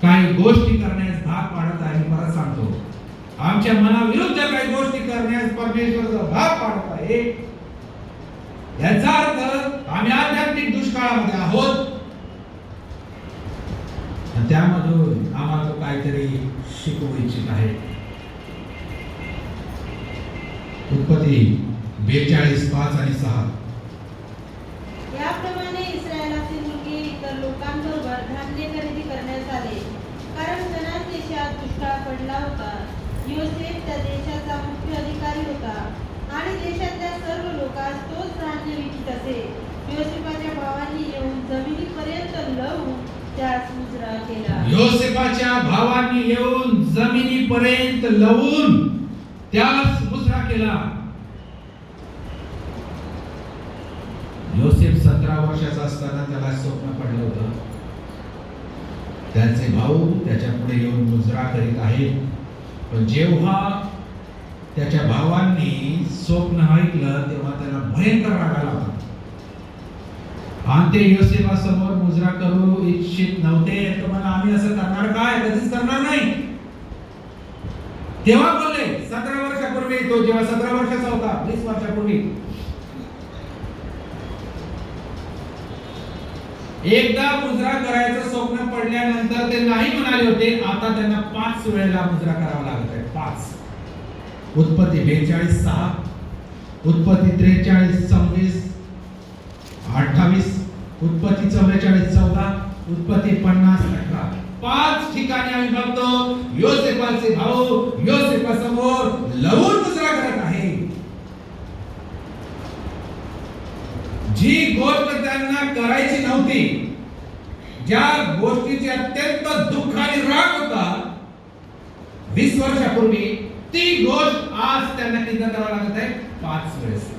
काही गोष्टी करण्यास भाग पाडत आहे, मी परत सांगतो, आमच्या मनाविरुद्ध काही गोष्टी करण्यास परमेश्वर जर भाग पाडत आहे, याचा अर्थ आम्ही आध्यात्मिक दुष्काळामध्ये आहोत आणि त्यामधून आम्हाला तो काहीतरी शिकवू इच्छित आहे. उत्पत्ती 42:5 आणि 6. याप्रमाणे इस्रायलातील मुलगे इतर लोकांबरोबर धान्य खरेदी करण्यास आले, कारण कनान देशात दुष्काळ पडला होता. योसेफ त्या देशाचा मुख्य अधिकारी होता आणि देशातल्या सर्व लोकांस तोच धान्य विकत असे. योसेफाच्या भावांनी येऊन जमिनीपर्यंत लवून त्यास मुजरा केला. योसेफाच्या भावांनी येऊन जमिनीपर्यंत लवून त्यास मुजरा केला. योसेफ 17 वर्षाचा असताना त्याला स्वप्न पडलं होतं. त्याचे भाऊ त्याच्या पुढे येऊन मुजरा करीत आहेत. पण जेव्हा त्याच्या भावांनी स्वप्न ऐकलं तेव्हा त्याला भयंकर राग आला होता आणि ते योसेफासमोर मुजरा करू इच्छित नव्हते. तर मला आम्ही असं करणार काय, कधीच करणार नाही. तेव्हा बोलले 17 वर्षापूर्वी, तो जेव्हा 17 वर्षाचा होता, 20 वर्षापूर्वी एकदा मुजरा करायचं स्वप्न पडल्यानंतर ते नाही म्हणाले होते. आता त्यांना 5 वेळेला मुजरा करावा लागत आहे. 5. उत्पत्ती 42:6, उत्पत्ती 43:26, 28, उत्पत्ती 44:14, उत्पत्ती 50:18. 5 ठिकाणी आम्ही बघतो योसेफाचे भाऊ योसेफासमोर लवून मुजरा करत आहे. जी गोष्ट त्यांना करायची नव्हती, ज्या गोष्टीचे अत्यंत दुःख आणि राग होता 20 वर्षापूर्वी, ती गोष्ट आज त्यांना किती करावं लागत आहे? 5 वेळेस.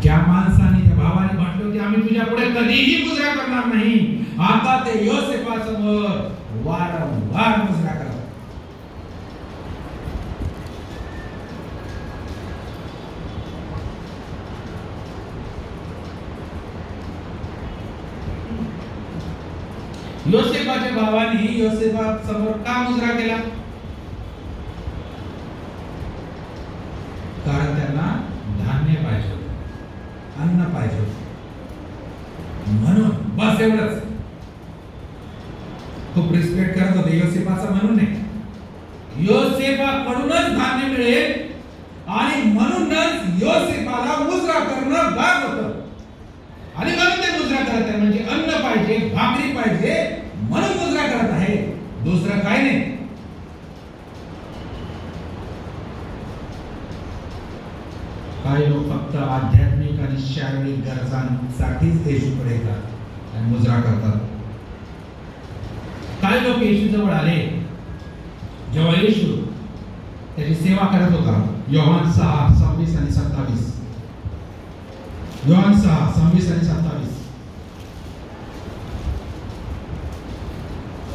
ज्या माणसाने त्या भावाने म्हटलं की आम्ही तुझ्या पुढे कधीही मुजरा करणार नाही, आता ते योसेफासमोर वारंवार मुजरा करतात. योसेफाच्या भावाने योसेफासमोर का मुजरा केला? कारण त्यांना धान्य पाहिजे होतं, अन्न पाहिजे होतं, म्हणून बस एवढंच. खूप रिस्पेक्ट करत होते योसेफाचा, म्हणून नाही, योसेफाकडूनच धान्य मिळेल आणि म्हणूनच योसेफाला मुजरा करणं भाग होतं. आणि म्हणून ते मुजरा करत आहे, म्हणजे अन्न पाहिजे, भाकरी पाहिजे, म्हणून मुजरा करत आहे, दुसरं काय नाही. काही लोक फक्त आध्यात्मिक आणि शारीरिक गरजांसाठीच येशूकडे येतात आणि मुजरा करतात. काही लोक येशू जवळ आले जेव्हा येशू त्याची सेवा करत होता. योहान 6:26 आणि 27. योहान 6:26 आणि 27.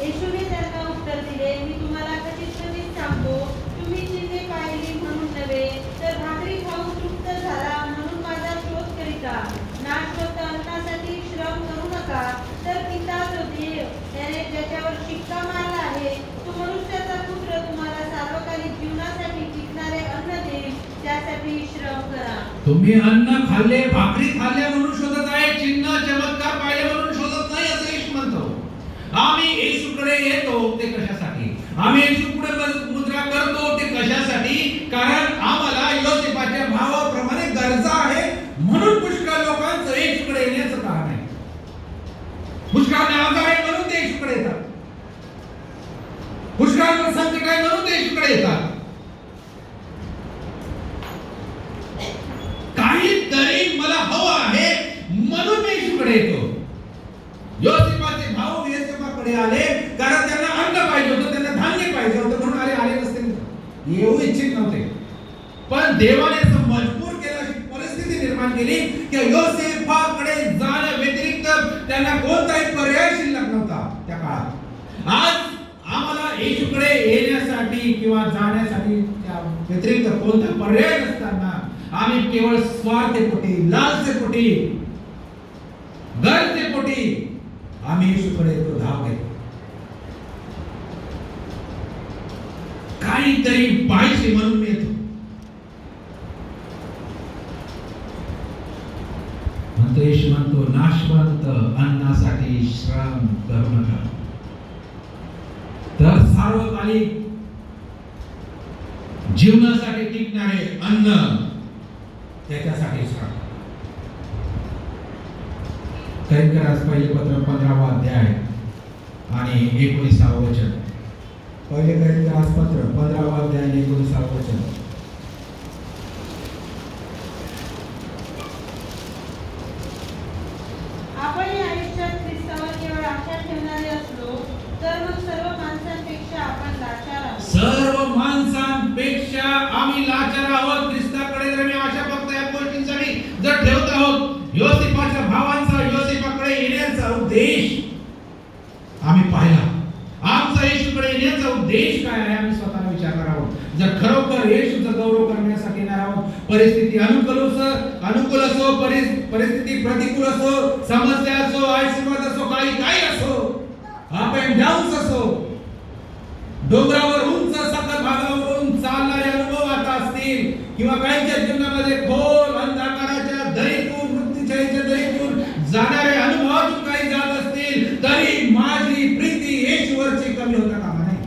येशूने त्यांना उत्तर दिले, मी तुम्हाला खचितपणे सांगतो, तुम्ही चिन्हे पाहिली म्हणून नव्हे, तर भाकरी खाऊन तृप्त झाला म्हणून माझा शोध करीता. नाशवंत अन्नासाठी श्रम करू नका, तर पिता जो देव त्याने ज्याच्यावर शिक्का मारला आहे, तो मनुष्याचा पुत्र तुम्हाला सार्वकालिक जीवनासाठी टिकणारे अन्न देईल, त्यासाठी श्रम करा. तुम्ही अन्न खाल्ले, भाकरी खाल्ले म्हणून शोधत आहे, चिन्ह चमत्कार पाहिले म्हणून शोधत नाही, असं येशू म्हणतो. आम्ही येशूकडे येतो ते कशासाठी? आम्ही येशूकडे मुजरा करतो ते कशासाठी? कारण आम्हाला योसेफाच्या भावाप्रमाणे गरजा आहे, म्हणून पुष्कळ लोकांचं येशूकडे येण्याचं कारण आहे. पुष्कळ नाव आहे म्हणून ते येशूकडे येतात, पुष्कळ संकट आहे म्हणून ते येशूकडे येतात. आले, कारण त्यांना अन्न पाहिजे होतं, त्यांना धान्य पाहिजे होतं, म्हणून आले नसते, येऊ इच्छित नव्हते. पण देवाने असं मजबूर केलं, अशी परिस्थिती निर्माण केली की योसेफाकडे जाण्या व्यतिरिक्त त्यांना कोणताही पर्याय शिल्लक नव्हता त्या काळात. आज आम्हाला येशूकडे येण्यासाठी किंवा जाण्यासाठी त्या व्यतिरिक्त कोणता पर्याय नसताना आम्ही केवळ स्वार्थेपोटी, लालसेपोटी, गरजेपोटी आम्ही येशूकडे तो धाव घेतो. काहीतरी पाहिजे म्हणून मी येतो. येशू म्हणतो, नाशवंत अन्नासाठी श्रम करू नका, तर सार्वकालिक जीवनासाठी टिकणारे अन्न त्याच्यासाठी श्रम. करिंथीयरास पहिले पत्र 15वा अध्याय आणि 19वे वचन. पहिले करिंथीयरास पत्र 15वा अध्याय आणि 19वे वचन. सर्व माणसांपेक्षा आम्ही लाचार आहोत. ख्रिस्ताकडे जर मी आशा फक्त या गोष्टींसाठी जर ठेवत आहोत, योसेफाच्या भावांचा योसेफाकडे येण्याचा उद्देश आम्ही पाहिला. आमचा येशूकडे येण्याचा उद्देश काय आहे आम्ही स्वतःला विचारणार आहोत. जर खरोखर येशूचा गौरव करण्यासाठी येणार आहोत, परिस्थिती अनुकूल असो, परिस्थिती प्रतिकूल असो, समस्या असो, आशीर्वाद असो, काही असो, अप अँड डाऊन्स असो, डोंगरावर उंच सखल भागावरून चालणारे अनुभव आता असतील किंवा काहींच्या जीवनामध्ये खोल अंधकाराच्या दरीतून, मृत्यूच्या दरीतून जाणारे अनुभवातून काही जात असतील, तरी माझी प्रीती येशूवरची कमी होता कामा नये.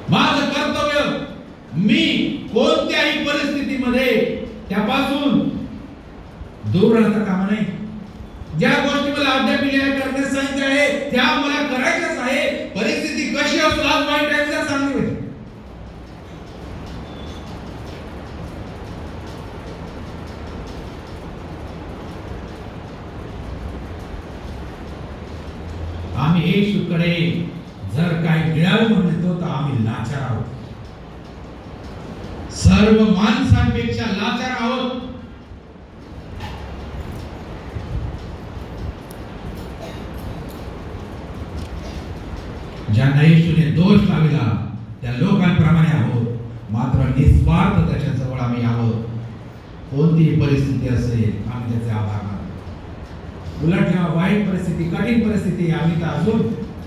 माझं कर्तव्य, मी कोणत्याही परिस्थितीमध्ये त्यापासून दूर राहता कामा नये. ज्या गोष्टी मला अद्याप करण्यास सांगितले आहे त्या मला करायच्याच आहे. परिस्थिती कशी असो, आज वाईट टाइम जर चांगली होईल. आम्ही येशूकडे जर काही मिळालं म्हणतो तर आम्ही लाचार आहोत. सर्व माणसांपेक्षा लाचार आहोत. ज्यांना येशूने दोष लावला त्या लोकांप्रमाणे आहोत, मात्र निस्वार्थ त्याच्या जवळ आम्ही आहोत. कोणतीही परिस्थिती असेल आम्ही त्याचे आभार मानतो. उलट जेव्हा वाईट परिस्थिती, कठीण परिस्थिती, आम्ही तर अजून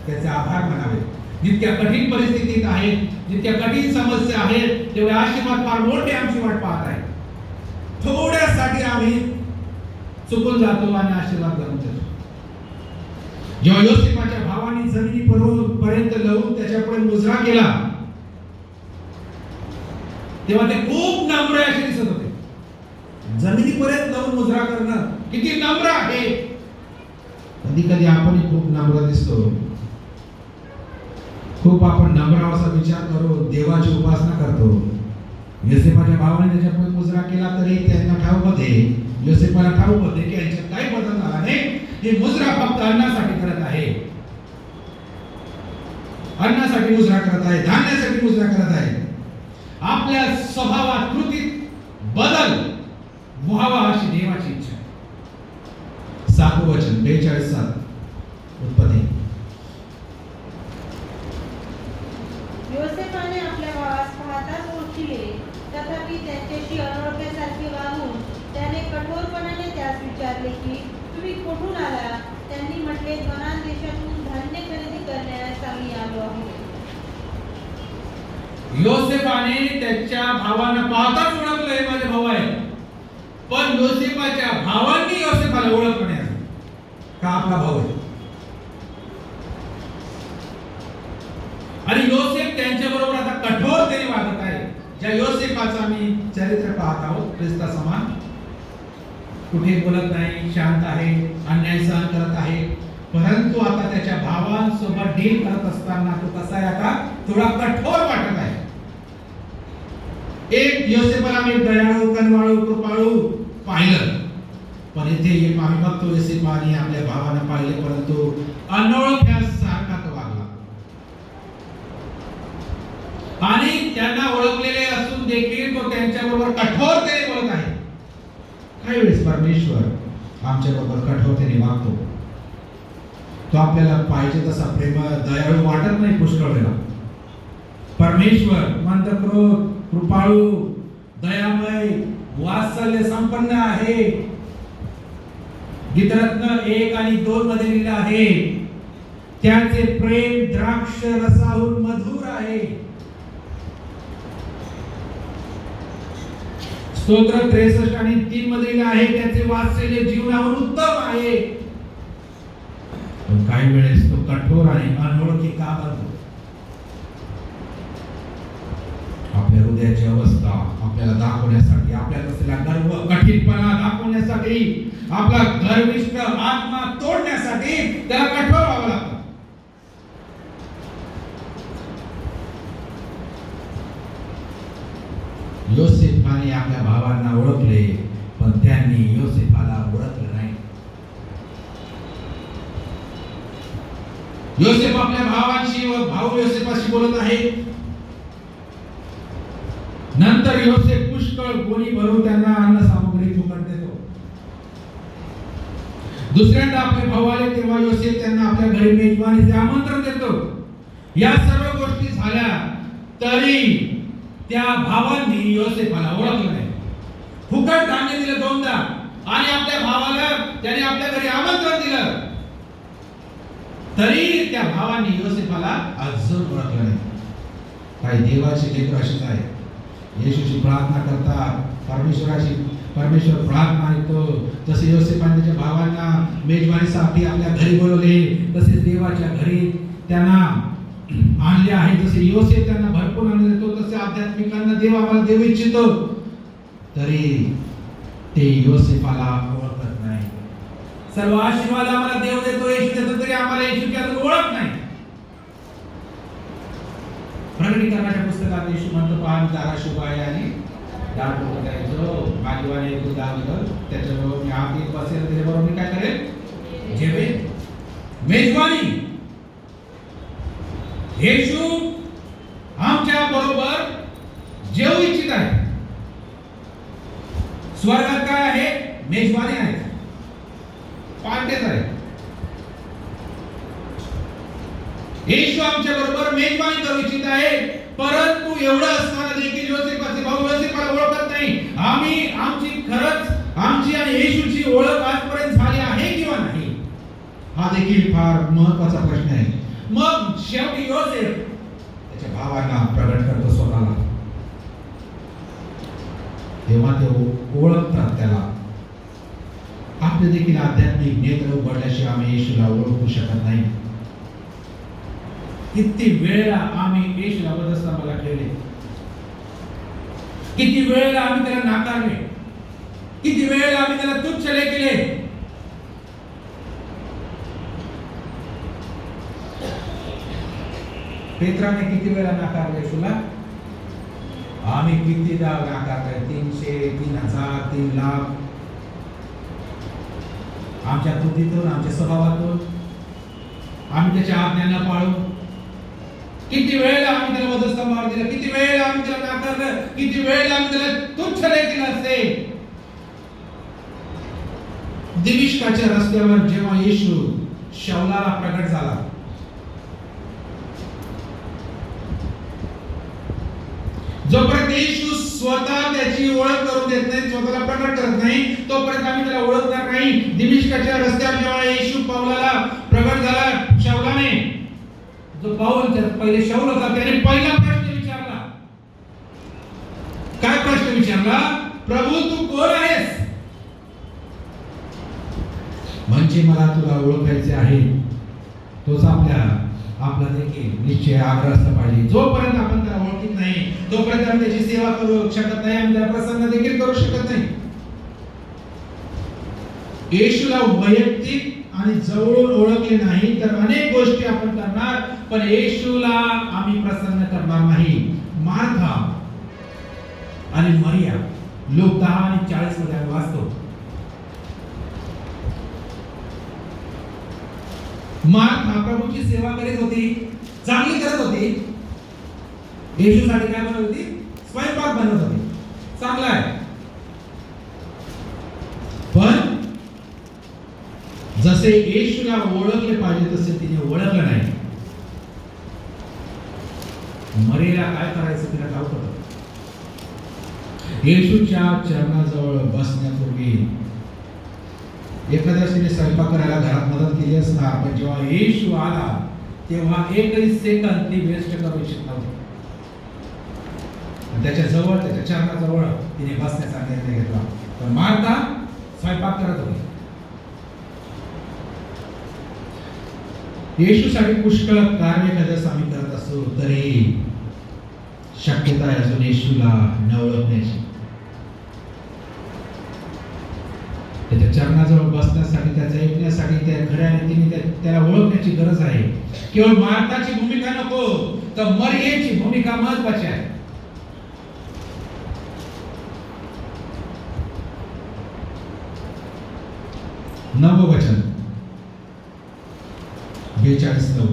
त्याचे आभार मानावे. जितक्या कठीण परिस्थितीत आहेत, जितक्या कठीण समस्या आहेत, तेवढे आशीर्वाद फार मोठे आमची वाट पाहत आहे. थोड्यासाठी आम्ही चुकून जातो आणि आशीर्वाद गमावून जातो. जेव्हा योसेफाच्या भावांनी जमिनीपर्यंत लावून त्याच्यापुढे मुजरा केला, तेव्हा ते खूप नम्र असे दिसत होते. जमिनीपर्यंत लावून मुजरा करणं किती नम्र आहे. कधी कधी आपण खूप नम्र दिसतो. खूप आपण नम्रावाचा विचार करून देवाची उपासना करतो. योसेफाच्या भावाने त्याच्यापुढे मुजरा केला तरी त्यांना ठाऊक होते, योसेफाला ठाऊक होते की यांच्यात काही बदल झाला नाही. हे मुजरा फक्त अन्नासाठी करत आहे, अन्नासाठी मुजरा करत आहे, धान्यासाठी मुजरा करत आहे. आपल्या स्वभावात, कृतीत बदल व्हावा अशी देवाची इच्छा. 7वं वचन 42:7 उत्पत्ती. योसेफाने आपल्या भावास पाहताच ओळखले, तथापि त्यांच्याशी अनोळख्यासारखे वागून त्याने कठोरपणाने त्यास विचारले की तुम्ही कुठून आला. त्यांनी म्हटले, कनान देशातून धान्य खरेदी करण्यास आम्ही आलो आहोत. योसेफाने त्याच्या भावांना पाहताच ओळखले माझे भाऊ आहे. पण योसेफाच्या भावांनी योसेफाला ओळखले नाही का आपला भाऊ आहे. आणि योसेफ त्यांच्या बरोबर आता कठोरतेने वागत आहे. ज्या योसेफाचं आम्ही चरित्र पाहत आहोत, ख्रिस्ता समान, कुठे बोलत नाही, शांत आहे, अन्याय सहन करत आहे. परंतु आता त्याच्या भावांसोबत डील करत असताना तो कसा आहे, आता थोडा कठोर वाटत आहे. एक योसेफाला मी दयाळू, कनवाळू, कृपाळू पाहिलं, पण इथे आम्ही बघतो योसेफाने आपल्या भावांना पाहिले, परंतु अनोळख्यासारखा तो वागला आणि त्यांना ओळखलेले असून देखील तो त्यांच्याबरोबर कठोरतेने बोलत आहे. काही वेळेस परमेश्वर आमच्याबरोबर कठोरतेने वागतो. तो आपल्याला पाहिजे तसा प्रेम दयाळू वाटत नाही पुष्कळ वेळा. परमेश्वर मंदक्रोध, कृपाळू, दयामय, वात्सल्य संपन्न आहे. गीतरत्न 1 आणि 2 मध्ये लिहिलं आहे, त्याचे प्रेम द्राक्ष रसाहून मधुर आहे. स्तोत्र 63 आणि 3 मध्ये लिहिलं आहे, त्याचे वात्सल्य जीवनाहून उत्तम आहे. पण काही वेळेस तो कठोर आणि अनोळखी का बनतो? आपल्या हृदयाची अवस्था आपल्याला दाखवण्यासाठी, आपल्यात असलेला गर्व, कठीणपणा दाखवण्यासाठी, आपला गर्विष्ठ आत्मा तोडण्यासाठी त्याला कठोर व्हावं लागतं. योसेफाने आपल्या भावांना ओळखले, पण त्यांनी योसेफाला ओळखलं नाही. योसेफ आपल्या भावांशी व भाऊ योसेफाशी बोलत आहे. नंतर योसेफ पुष्कळ गोणी भरून त्यांना अन्न सामग्री फुकट देतो. दुसऱ्यांदा आपले भाऊ आले तेव्हा योसेफ त्यांना आपल्या घरी मेजवानीचे आमंत्रण देतो. या सर्व गोष्टी झाल्या तरी त्या भावांनी योसेफाला ओळखलं नाही. फुकट धान्य दिलं 2दा आणि आपल्या भावाला त्याने आपल्या घरी आमंत्रण दिलं, तरी त्या भावांनी योसेफाला अजून ओळखलं नाही. काही देवाची लेकरं अशीच आहे. येशूची प्रार्थना करतात, परमेश्वर प्रार्थना ऐकतो. जसे योसेफाने त्याच्या भावांना मेजवानीसाठी आपल्या घरी बोलवले, तसेच देवाच्या घरी त्यांना आणले आहे. जसे योसेफ त्यांना भरपूर आनंद देतो, तसे आध्यात्मिकांना देव आम्हाला देऊ इच्छितो, तरी ते योसेफाला ओळखत नाही. सर्व आशीर्वाद आम्हाला देव देतो, येशू देतो, तरी आम्हाला येशूची अजून ओळख नाही. प्रकटीकरणाच्या पुस्तकात येशू म्हणतो, पहा मी दाराशी उभा आहे आणि दार ठोकत आहे. जो माझीवाने ऐकून दाबलं त्याच्याबरोबर मी आत येत बसेल, त्याच्याबरोबर मी काय करेल? जेवेल. मेजवानी. येशू आमच्या बरोबर जेवू इच्छित आहे. स्वर्गात काय आहे? मेजवानी आहे, पार्ट्यात आहे. येशू आमच्या बरोबर मेजवानी करू इच्छित आहे. परंतु एवढं असताना देखील योसेफाचे भाऊ योसेफाला ओळखत नाही. आमची आणि येशूची ओळख आजपर्यंत झाली आहे किंवा नाही, हा देखील फार महत्वाचा प्रश्न आहे. मग शेवटी योसेफ त्याच्या भावांना प्रगट करतो स्वतःला. तेव्हा ते ओळखतात त्याला. आपले देखील आध्यात्मिक नेत्र उघडल्याशिवाय आम्ही येशूला ओळखू शकत नाही. किती वेळा आम्ही येशूला वधस्तंभाला ठेवले, किती वेळा आम्ही त्याला नाकारले, किती वेळा आम्ही त्याला तुच्छ केले. पेत्राने किती वेळा नाकारले येशूला? आम्ही कितीदा नाकारले? 300, 3000, 3 लाख. आमच्या कृतीतून, आमच्या स्वभावातून आम्ही त्याच्या आज्ञा न पाळू. किती वेळेला आम्ही त्याला वधस्तंभावर दिलं, किती वेळेला आम्ही त्याला नाकारलं, किती वेळेला आम्ही त्याला तुच्छ लेखलं असते. दिमिश्काच्या रस्त्यावर जेव्हा येशू शाऊलाला प्रगट झाला, जोपर्यंत येशू स्वतः त्याची ओळख करून देत नाही, स्वतःला प्रकट करत नाही, तोपर्यंत आम्ही त्याला ओळखणार नाही. दिमिश्काच्या रस्त्यावर जेव्हा येशू पाऊलाला प्रगट झाला, शाऊलाने, जो पाऊल पहिले शाऊल होता, त्याने पहिला प्रश्न विचारला. काय प्रश्न विचारला? प्रभू तू कोण आहेस? म्हणजे मला तुला ओळखायचे आहे. तोच आपला देखील निश्चय आग्रह असला पाहिजे. जोपर्यंत आपण त्याला ओळखीत नाही, तोपर्यंत आपण त्याची सेवा करू शकत नाही, आम्ही त्याला प्रसन्न देखील करू शकत नाही. येशूला वैयक्तिक आणि जवळून ओळखले नाही तर अनेक गोष्टी आपण करणार, पण येशूला आम्ही प्रसन्न करणार नाही. मार्था आणि मरिया, लोक 10 आणि 40 मध्ये वाचतो. मार्था प्रभूची सेवा करीत होती, चांगली करत होती. येशूसाठी काय बनवत होती? स्वयंपाक बनवत होती. चांगला आहे. पण जसे येशूला ओळखले पाहिजे तसे तिने ओळखलं नाही. मरीला काय करायचं तिला ठाऊक होतं. येशूच्या चरणाजवळ बसण्यापूर्वी एखाद्या तिने स्वयंपाक करायला घरात मदत केली असणार, पण जेव्हा येशू आला तेव्हा एकही सेकंद ती वेस्ट करू इच्छित नव्हती. त्याच्या जवळ, त्याच्या चरणाजवळ तिने बसण्याचा निर्णय घेतला. पण मार्था स्वयंपाक करत होती. येशूसाठी पुष्कळ कार्य एखाद्यास आम्ही करत असतो तरी शक्यता आहे अजून येशूला न ओळखण्याची. त्याच्या चरणाजवळ बसण्यासाठी, त्याचं ऐकण्यासाठी, त्या खऱ्या रीतीने त्याला ओळखण्याची गरज आहे. केवळ मार्ताची भूमिका नको, तर मरियेची भूमिका महत्वाची आहे. नववं वचन 42:9.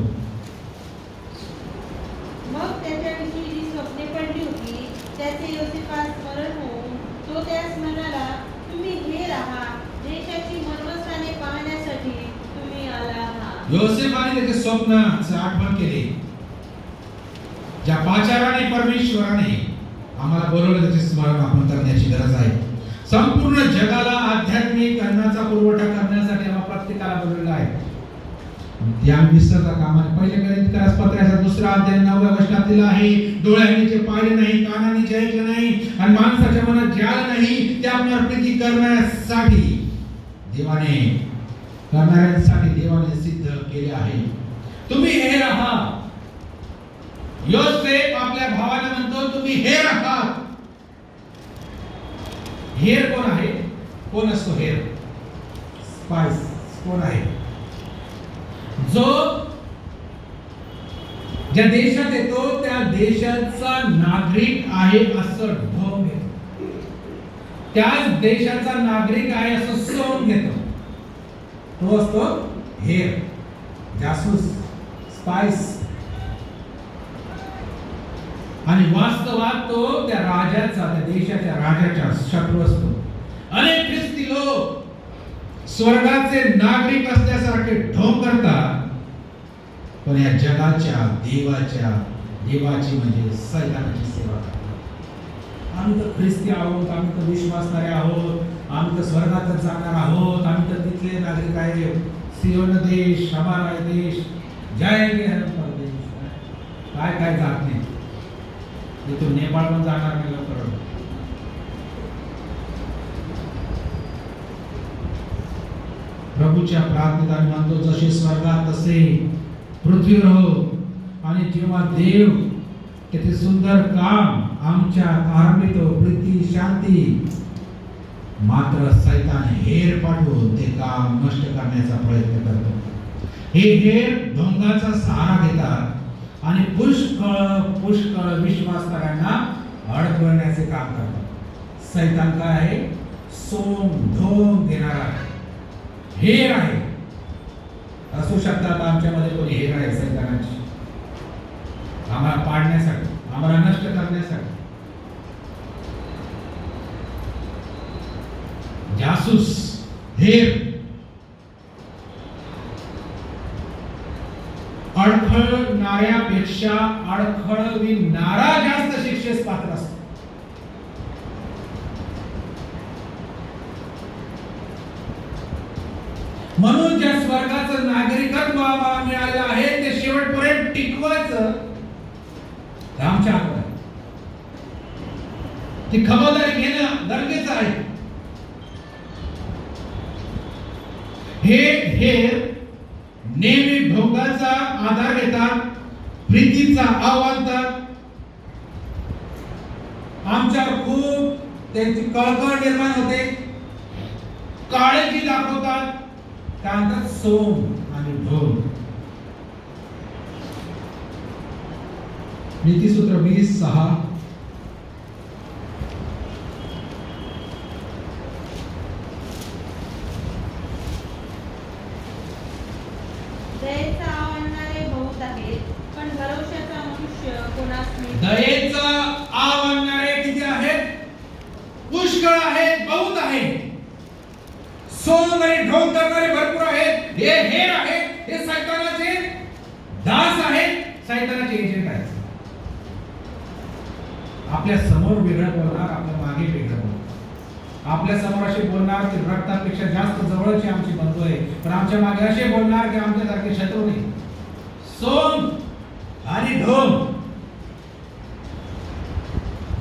मग त्याच्याविषयी जी स्वप्ने पडली होती त्याचे योसेफास स्मरण होऊन तो त्यास म्हणाला, तुम्ही हे राहा, देशाची मर्मस्थाने पाहण्यासाठी तुम्ही आला आहात. योसेफाने त्याचे स्वप्नाचं आठवण केली. ज्या पाचाराने परमेश्वराने आम्हाला बोलवलं त्याचे स्मरण आपण करण्याची गरज आहे. संपूर्ण जगाला आध्यात्मिक अन्नाचा पुरवठा करण्यासाठी आम्हाला प्रत्येकाला बोलवलं आहे. या विसरता कामाने पहिले कोरिंथीयस पत्राचा 2 अध्याय 9व्या वचनात दिला आहे, डोळ्यांनी जे पाहिले नाही, कानाने जे ऐकले नाही आणि माणसाच्या मनात जे आलं नाही ते आपल्यावर प्रीती करण्यासाठी देवाने सिद्ध केले आहे. तुम्ही हे राहा. योसेफ आपल्या भावाला म्हणतो तुम्ही हे राहा. हेर कोण आहे? कोण असतो हेर? स्पाइस कोण आहे? जो ज्या देशात येतो त्या देशाचा नागरिक आहे असं ढोंग घेतो, त्याच देशाचा नागरिक आहे असं सोंग घेतो. तो असतो हेर, जासूस, स्पाइस. आणि वास्तवात तो त्या राजाचा, त्या देशाच्या राजाचा शत्रू असतो. अनेक ख्रिस्ती लोक स्वर्गाचे नागरिक असल्यासारखे ढोंग करतात, पण या जगाच्या देवाची म्हणजे सैतानाची सेवा करतात. आम्ही तर ख्रिस्ती आहोत, आम्ही तर विश्वासणारे आहोत, आम्ही तर स्वर्गातच जाणार आहोत, आम्ही तर तिथले नागरिक आहे. सियोन देश हमारा देश, जाएंगे हम परदेश. काय काय जात नाही. इथून नेपाळ पण जाणार नाही लवकर. प्रभूच्या प्रार्थनेत आम्ही म्हणतो, जसे स्वर्गात तसे पृथ्वीवर हो. आणि जेव्हा देव त्याचे सुंदर काम आमच्या आरंभितो, प्रीती, शांती, मात्र सैतान हेर पाठवून ते काम नष्ट करण्याचा प्रयत्न करतो. हे हेर ढोंगाचा सहारा घेतात आणि पुष्कळ विश्वासकर्त्यांना अडकवण्याचे काम करतात. सैतान काय आहे? सोंग ढोंग देणारा हेर आहे. असू शकतात आमच्यामध्ये कोणी हेर आहे सैतानाची, आम्हाला पाडण्यासाठी, आम्हाला नष्ट करण्यासाठी. जासूस, हेर, अडखळणाऱ्यापेक्षा अडखळविणारा जास्त शिक्षेस पात्र असतो. म्हणून ज्या स्वर्गाचं नागरिकत्व आम्हाला मिळालं आहे ते शेवटपर्यंत टिकवायचं आमच्या हातात आहे. ती खबरदारी घेणं गरजेचं आहे. हे नेहमी ढोंगाचा आधार घेतात, प्रीतीचा अहवालतात, आमच्यावर खूप त्यांची कळकळ निर्माण होते, काळजी दाखवतात, त्यानंतर सोम आणि ढोंग. नीतिसूत्र 20:6. दयेचे कोणास मी दयेचा आव आणणारे किती आहेत? पुष्कळ आहेत, बहुत आहेत. सोंग आणि ढोंग करणारे भरपूर आहेत. हे आहेत, हे सैतानाचे दास आहेत, सैतानाचे एजंट आहेत. आपल्या समोर वेगळं बोलणार, आपल्या मागे वेगळं बोलणार. आपल्या समोर असे बोलणार की रक्तापेक्षा जास्त जवळचे आमचे बंधू आहे, पण आमच्या मागे असे बोलणार की आमच्यासारखे शत्रू नाही. सोंग आणि ढोंग.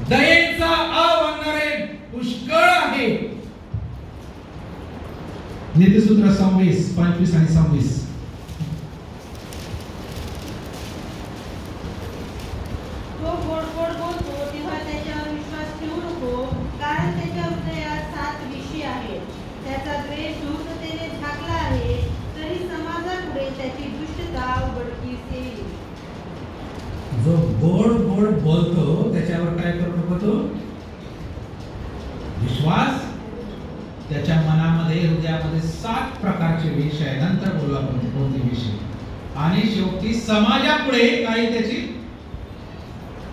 दयेचा आव आणणारे पुष्कळ आहे. नीतिसूत्र 26, 25 आणि 26. तो गोड गोड बोलतो तेव्हा त्याच्यावर विश्वास ठेवू नको, कारण त्याच्या हृदयात 7 विषय आहेत. त्याचा द्वेष धूर्ततेने झाकला आहे, तरी समाजापुढे त्याची दुष्टता उघडकीस येईल. जो गोड गोड बोलतो त्याच्यावर काय करू नको तू? विश्वास. त्याच्या मनामध्ये, हृदयामध्ये 7 प्रकारचे विष आहे. नंतर बोलू आपण कोणते विषय. आणि शेवटी समाजापुढे काही त्याची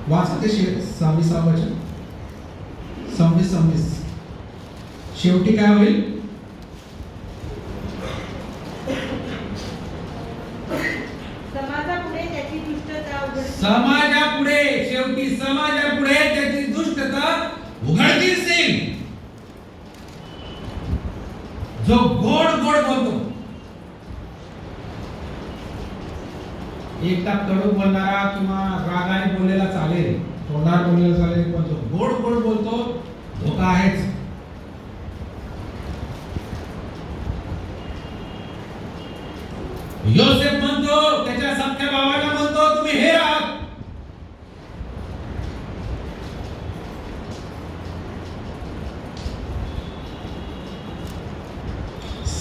वाचते 26 वचन 26. शेवटी काय होईल? समाजापुढे त्याची दुष्टता उघडकीस समाजापुढे, शेवटी समाजापुढे त्याची दुष्टता उघडकीस येईल. जो गोड गोड बोलतो. एकटा कडू बोलणारा किंवा रागाने बोललेला चालेल, तोंडावर बोललेला चालेल, पण जो गोड गोड बोलतो धोका आहेच. योसेफ म्हणतो त्याच्या सख्या भावाला म्हणतो तुम्ही हे आहात.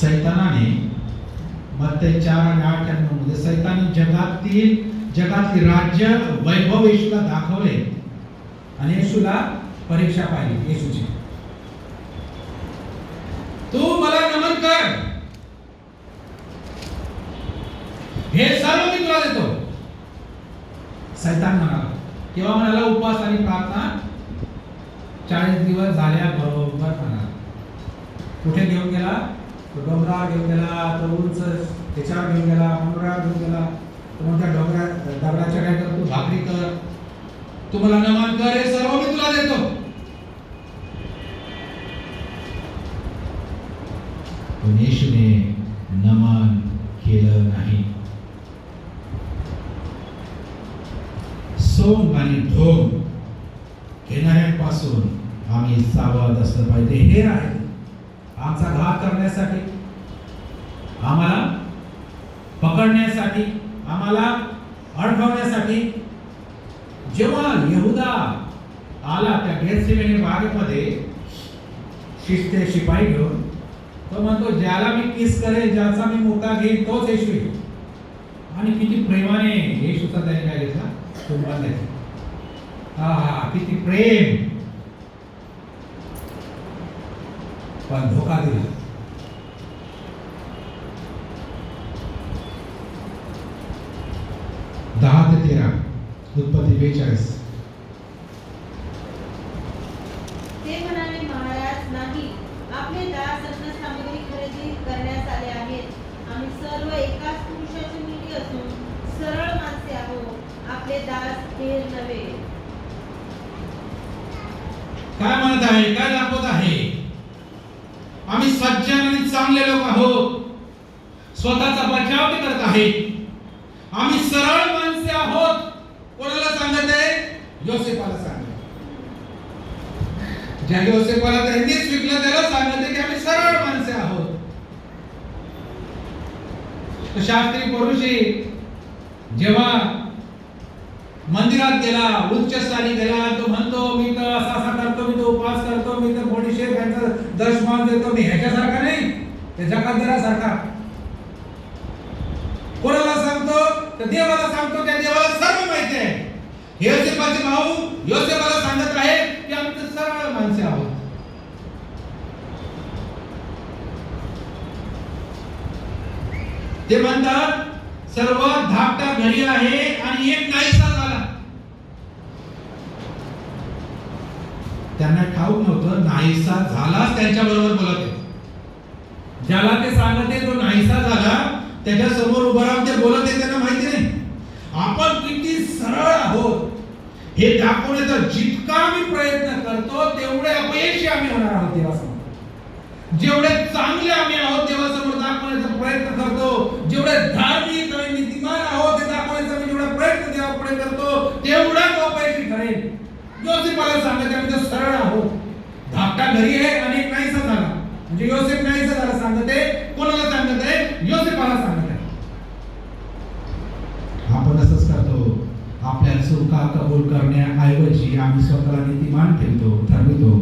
सैतानाने मत्ते 4 आणि 8 आणि 9 मध्ये सैतानी जगातली राज्य वैभव येशूला दाखवले आणि येशूला परीक्षा पाहिली. येशूची, तू मला नमन कर, हे सर्व मी तुला देतो. सैतान म्हणाला, केव्हा म्हणाला? उपवास आणि प्रार्थना 40 दिवस झाल्या बरोबर म्हणाला. कुठे घेऊन गेला? तो डोंगरावर घेऊन गेला, तो उंच त्याच्यावर घेऊन गेला, डोंगरावर घेऊन गेला. तो म्हणता दगडाच्या काय कर, तू भाकरी कर, तू मला नमन कर, हे सर्व मी तुला देतो. पण येशूने नमन केलं नाही. सोंग आणि ढोंग घेणाऱ्यांपासून आम्ही सावध असलं पाहिजे. हे आहे आमचा घात करण्यासाठी, आम्हाला पकडण्यासाठी, आम्हाला अडकवण्यासाठी. जेव्हा यहुदा आला त्या गेत्सेमने बागेमध्ये शिस्ते शिपाई घेऊन, तो म्हणतो ज्याला मी किस करेल, ज्याचा मी मोठा घेईन तोच येशू आहे. आणि किती प्रेमाने येशूचा त्याने काय घेतला? चुंबन घेतला. हा किती प्रेम, पण धोका दिला. दहा ते 13 उत्पत्ती 42. ते म्हणाले, महाराज नाही, आपले दास अन्न सामग्री खरेदी करण्यास आले आहेत. आम्ही सर्व एकाच पुरुषाची मुलगी असून सरळ माणसे आहोत. आपले दास हेर नव्हे. काय म्हणत आहे? काय दाखवत आहे? आम्ही सज्जन आणि चांगले लोक आहोत. स्वतःचा बचाव ते करत आहे. आम्ही सरळ माणसे आहोत. कोणाला सांगत आहे? योसेफाला सांगत. ज्या योसेफाला त्यांनीच विकलं त्याला सांगत आहे की आम्ही सरळ माणसे आहोत. तो शास्त्री पुरुषी जेव्हा मंदिरात गेला, उच्च स्थानी गेला, तो म्हणतो मी तर असा करतो, मी तो उपवास करतो, मी तर बडीशेप यांचा दशमान देतो. मी ह्याच्यासारखा नाही, ते जकातदारासारखा. कोणाला सांगतो? तर देवाला सांगतो. त्या देवाला सर्व माहिती आहे. योसेफाचे भाऊ योसेफाला सांगत आहे की आम्ही तर सरळ माणसे आहोत. ते म्हणतात सर्वात धाकटा घरी आहे आणि एक नाहीसा झाला. त्यांना ठाऊक नव्हतं नाहीसा झालाच त्यांच्या बरोबर बोलत आहे. ज्याला ते सांगते तो नाहीसा झाला, त्याच्या समोर उभा राहून ते बोलत आहे त्यांना माहिती नाही. आपण किती सरळ आहोत हे दाखवण्याचा जितका आम्ही प्रयत्न करतो तेवढे अपयशी आम्ही होणार आहोत देवासमोर. जेवढे चांगले आम्ही आहोत देवासमोर दाखवण्याचा प्रयत्न करतो, जेवढे धार्मिक आणि नीतिमान आहोत हे दाखवण्याचा आम्ही जेवढा प्रयत्न देवापुढे करतो तेवढा तो अपयशी ठरेल. योसेफाला सांगत आम्ही तर सरळ आहोत, धाकटा घरी आहे आणि एक नाहीसा झाला, म्हणजे योसेफ नाहीसा झाला सांगत आहे. कोणाला सांगत आहे? योसेफाला सांगत आहे. आपण असंच करतो, आपल्या चुका कबूल करण्याऐवजी आम्ही स्वतःला नीतिमान ठरवितो.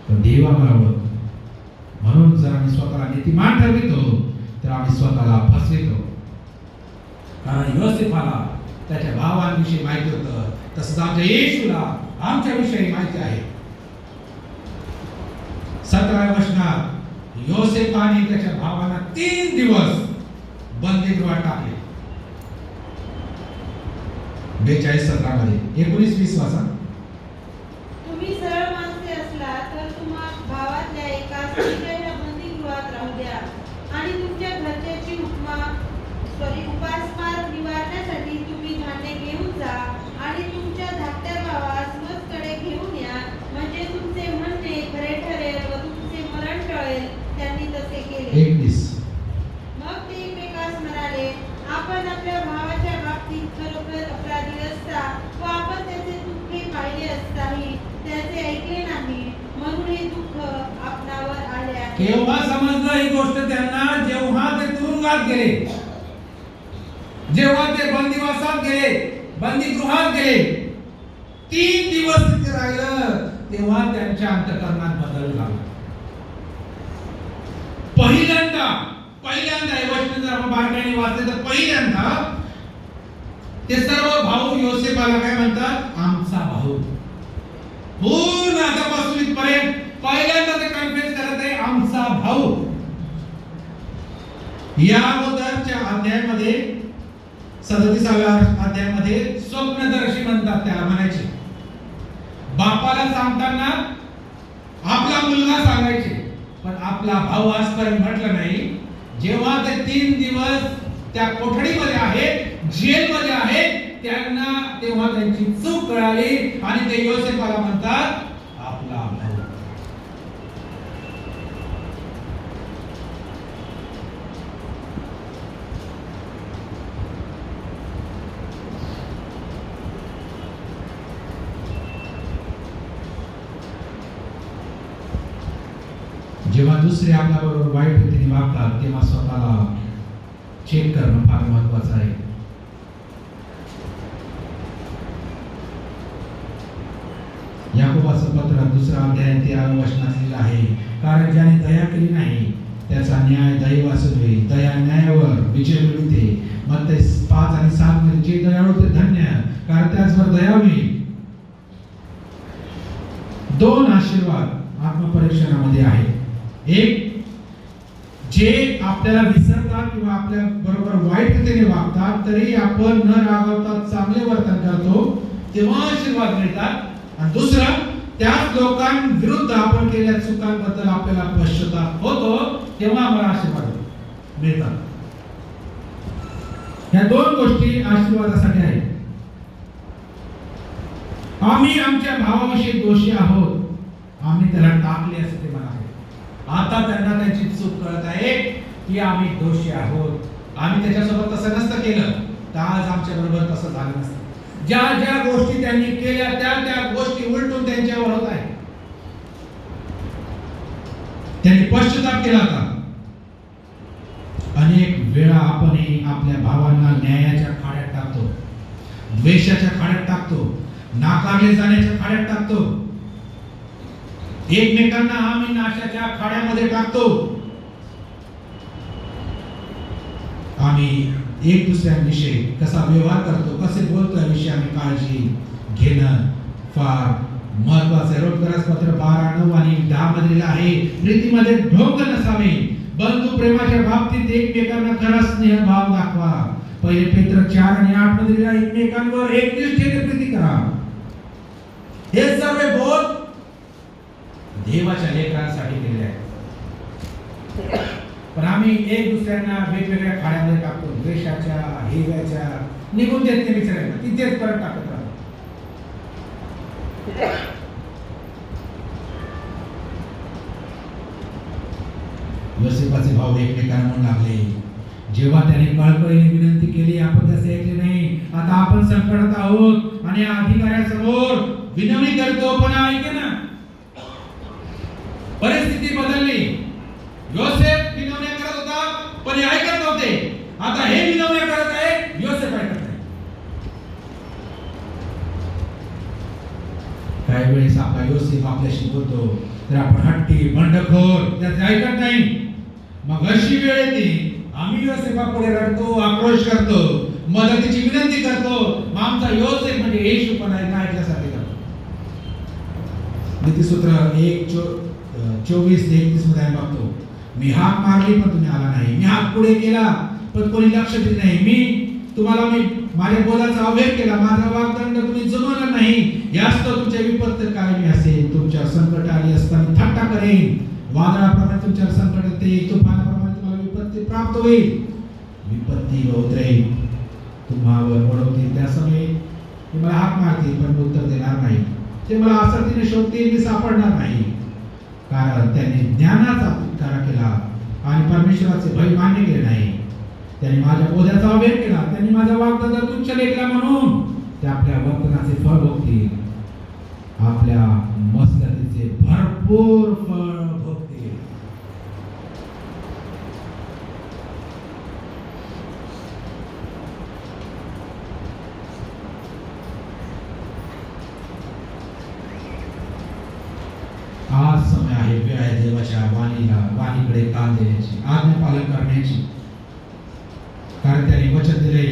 पण देवाबरोबर म्हणून जर आम्ही स्वतःला नीतिमान ठरवितो तर आम्ही स्वतःला फसवितो. कारण योसेफाला त्याच्या भावांविषयी माहिती होतं, तसंच आमच्या येशूला आमच्या विषयी माहिती आहे. 17व्या वचनात योसेफाने त्याच्या भावांना 3 दिवस बंदीगृहात टाकले. 42-17 मध्ये 19-20 वाचा. तुम्ही सरळ माणसे असला तर तुम्हा भावातल्या एका स्त्रीच्या बंदीगृहात राहू द्या आणि तुमच्या घरच्याची उपासमार निवारण्यासाठी तुम्ही धान्य घेऊन जा आणि तुमच्या धाकट्या भावास मजकडे घेऊन या, म्हणजे तुमचे म्हणणे खरे ठरेल व तुमचे मरण टळेल. त्यांनी तसे केले. 21. मग ते एकमेकास म्हणाले, आपण आपल्या भावाच्या बाबतीत खरोखर अपराधी असता व आपण त्याचे दुःख पाहिले असताही त्याचे ऐकले नाही, म्हणून हे दुःख आपणावर आले आहे. केव्हा समजलं ही गोष्ट त्यांना? जेव्हा ते तुरुंगात गेले, जेव्हा ते बंदिवासात गेले, बंदीगृहात गेले, 3 दिवस तिथे राहिलं, तेव्हा त्यांच्या अंतःकरणात बदल झाला. पहिल्यांदा हे वचन जर आपण बारकाईने वाचले तर पहिल्यांदा ते सर्व भाऊ योसेफाला काय म्हणतात? आमचा भाऊ. पूर्ण आतापासून इथपर्यंत पहिल्यांदा ते कन्फ्युज करत आहे, आमचा भाऊ. या अगोदरच्या अध्यायामध्ये 37व्या अध्यायामध्ये स्वप्नदर्शी म्हणतात, त्याला म्हणायचे. बापाला सांगताना आपला मुलगा सांगायचे, पण आपला भाऊ आजपर्यंत म्हटलं नाही. जेव्हा ते 3 दिवस त्या कोठडीमध्ये आहेत, जेलमध्ये आहेत, त्यांना तेव्हा त्यांची चूक कळाली आणि ते योसेफाला म्हणतात आपला भाऊ. जेव्हा दुसरे आपल्याबरोबर वाईट रीतीने वागतात तेव्हा स्वतःला चेक करणं फार महत्वाचं आहे. याकोबाचं पत्र 2 अध्याय 13 वचनात लिहिलं आहे, कारण ज्याने दया केली नाही त्याचा न्याय दैवासून होईल. दया न्यायावर विजय मिळवते. मत्ते 5 आणि 7 मध्ये जे दयाळू ते धन्य, कारण त्याचवर दया होईल. 2 आशीर्वाद आत्मपरीक्षणामध्ये आहे. एक, जे आपल्याला विसरतात किंवा आपल्या बरोबर वाईट रीतीने वागतात तरी आपण न रागवता चांगले वर्तन करतो तेव्हा आशीर्वाद मिळतात. आणि दुसरं, त्याच लोकांविरुद्ध आपण केलेल्या चुकांबद्दल आपल्याला पश्चाताप होतो तेव्हा आम्हाला आशीर्वाद मिळतात. ह्या 2 गोष्टी आशीर्वादासाठी आहेत. आम्ही आमच्या भावाविषयी दोषी आहोत, आम्ही त्याला टाकले असते म्हणाले. आता त्यांना त्यांची चूक कळत आहे की आम्ही दोषी आहोत. आम्ही त्याच्यासोबत तसं नसतं केलं तर आज आमच्या बरोबर तसं झालं नसतं. ज्या ज्या गोष्टी त्यांनी केल्या त्या गोष्टी उलटून त्यांच्यावर होत आहे. त्यांनी पश्चाताप केला होता. अनेक वेळा आपणही आपल्या भावांना न्यायाच्या खाड्यात टाकतो, द्वेषाच्या खाड्यात टाकतो, नाकारले जाण्याच्या खाड्यात टाकतो, एकमेकांना आम्ही नाशाच्या खाड्यामध्ये टाकतो. आम्ही एक दुसऱ्यांविषयी कसा व्यवहार करतो, कसे बोलतो याविषयी आम्ही काळजी घेणं फार महत्वाचं आहे. रोमकरास पत्र 12:9 आणि 10 मध्ये आहे, प्रीतीमध्ये ढोंग नसावे, बंधू प्रेमाच्या बाबतीत एकमेकांना खरा स्नेह भाव दाखवा. 1 पेत्र 4 आणि 8 मध्ये एकमेकांवर एकनिष्ठेने प्रीती करा. हे सर्व बोध देवाच्या लेकरांसाठी केले आहे. पण आम्ही एक दुसऱ्यांना वेगवेगळ्या खाड्यामध्ये टाकतो, द्वेषाच्या, हिरव्याच्या, निघून देत नाही बिचाऱ्यांना, तिथेच परत टाकत राहतो. योसेफाचे भाऊ एकमेकांना म्हणू लागले, जेव्हा त्याने कळकळीने विनंती केली आपण त्याचे ऐकले नाही. आता आपण संकटात आहोत आणि अधिकाऱ्यासमोर विनवणी करतो पण ऐके ना. परिस्थिती बदलली. योसेफ विनवण्या करत होता पण हे ऐकत नव्हते. आता हे विनवण्या करत आहे, योसेफ ऐकत नाही. काही वेळेस आपला योसेफ आपल्याशी बोलतो तर आपण हट्टी, बंडखोर, त्याचे ऐकत नाही. मग अशी वेळ येते आम्ही योसेफापुढे रडतो, आक्रोश करतो, मदतीची विनंती करतो. मग आमचा योसेफ म्हणजे येशू पण ऐकण्यासाठी करतो. नीतिसूत्र 1:24-31 मध्ये आम्ही बघतो, मी हाक मारली पण तुम्ही आला नाही, मी हाक पुढे केला पण कोणी लक्ष दिले नाही, मी माझ्या बोलाचा अवहेर केला, माझा वाग्दंड तुम्ही जमवला नाही. यास्त तुमच्या विपत्त काय असेल, तुमच्या संकट आली असताना थट्टा करेन, वादळाप्रमाणे तुमच्यावर संकट येते, तुफानाप्रमाणे तुम्हाला विपत्ती प्राप्त होईल. विपत्ती व उद्रेक तुम्हावर ओढवतील. त्या समय ते मला हाक मारतील पण उत्तर देणार नाही. ते मला आसक्तीने शोधतील, मी सापडणार नाही. कारण त्यांनी ज्ञानाचा तिटकारा केला आणि परमेश्वराचे भय मान्य केले नाही. त्यांनी माझ्या बोधाचा अवहेर केला, त्यांनी माझा वाग्दंड तुच्छ लेखला, म्हणून ते आपल्या वर्तनाचे फळ भोगतील, आपल्या मस्करीचे भरपूर फळ भोगतील. आज समय आहे, वेळ आहे देवाच्या वाणीकडे कान देण्याची, आज्ञा पालन करण्याची. कारण त्याने वचन दिले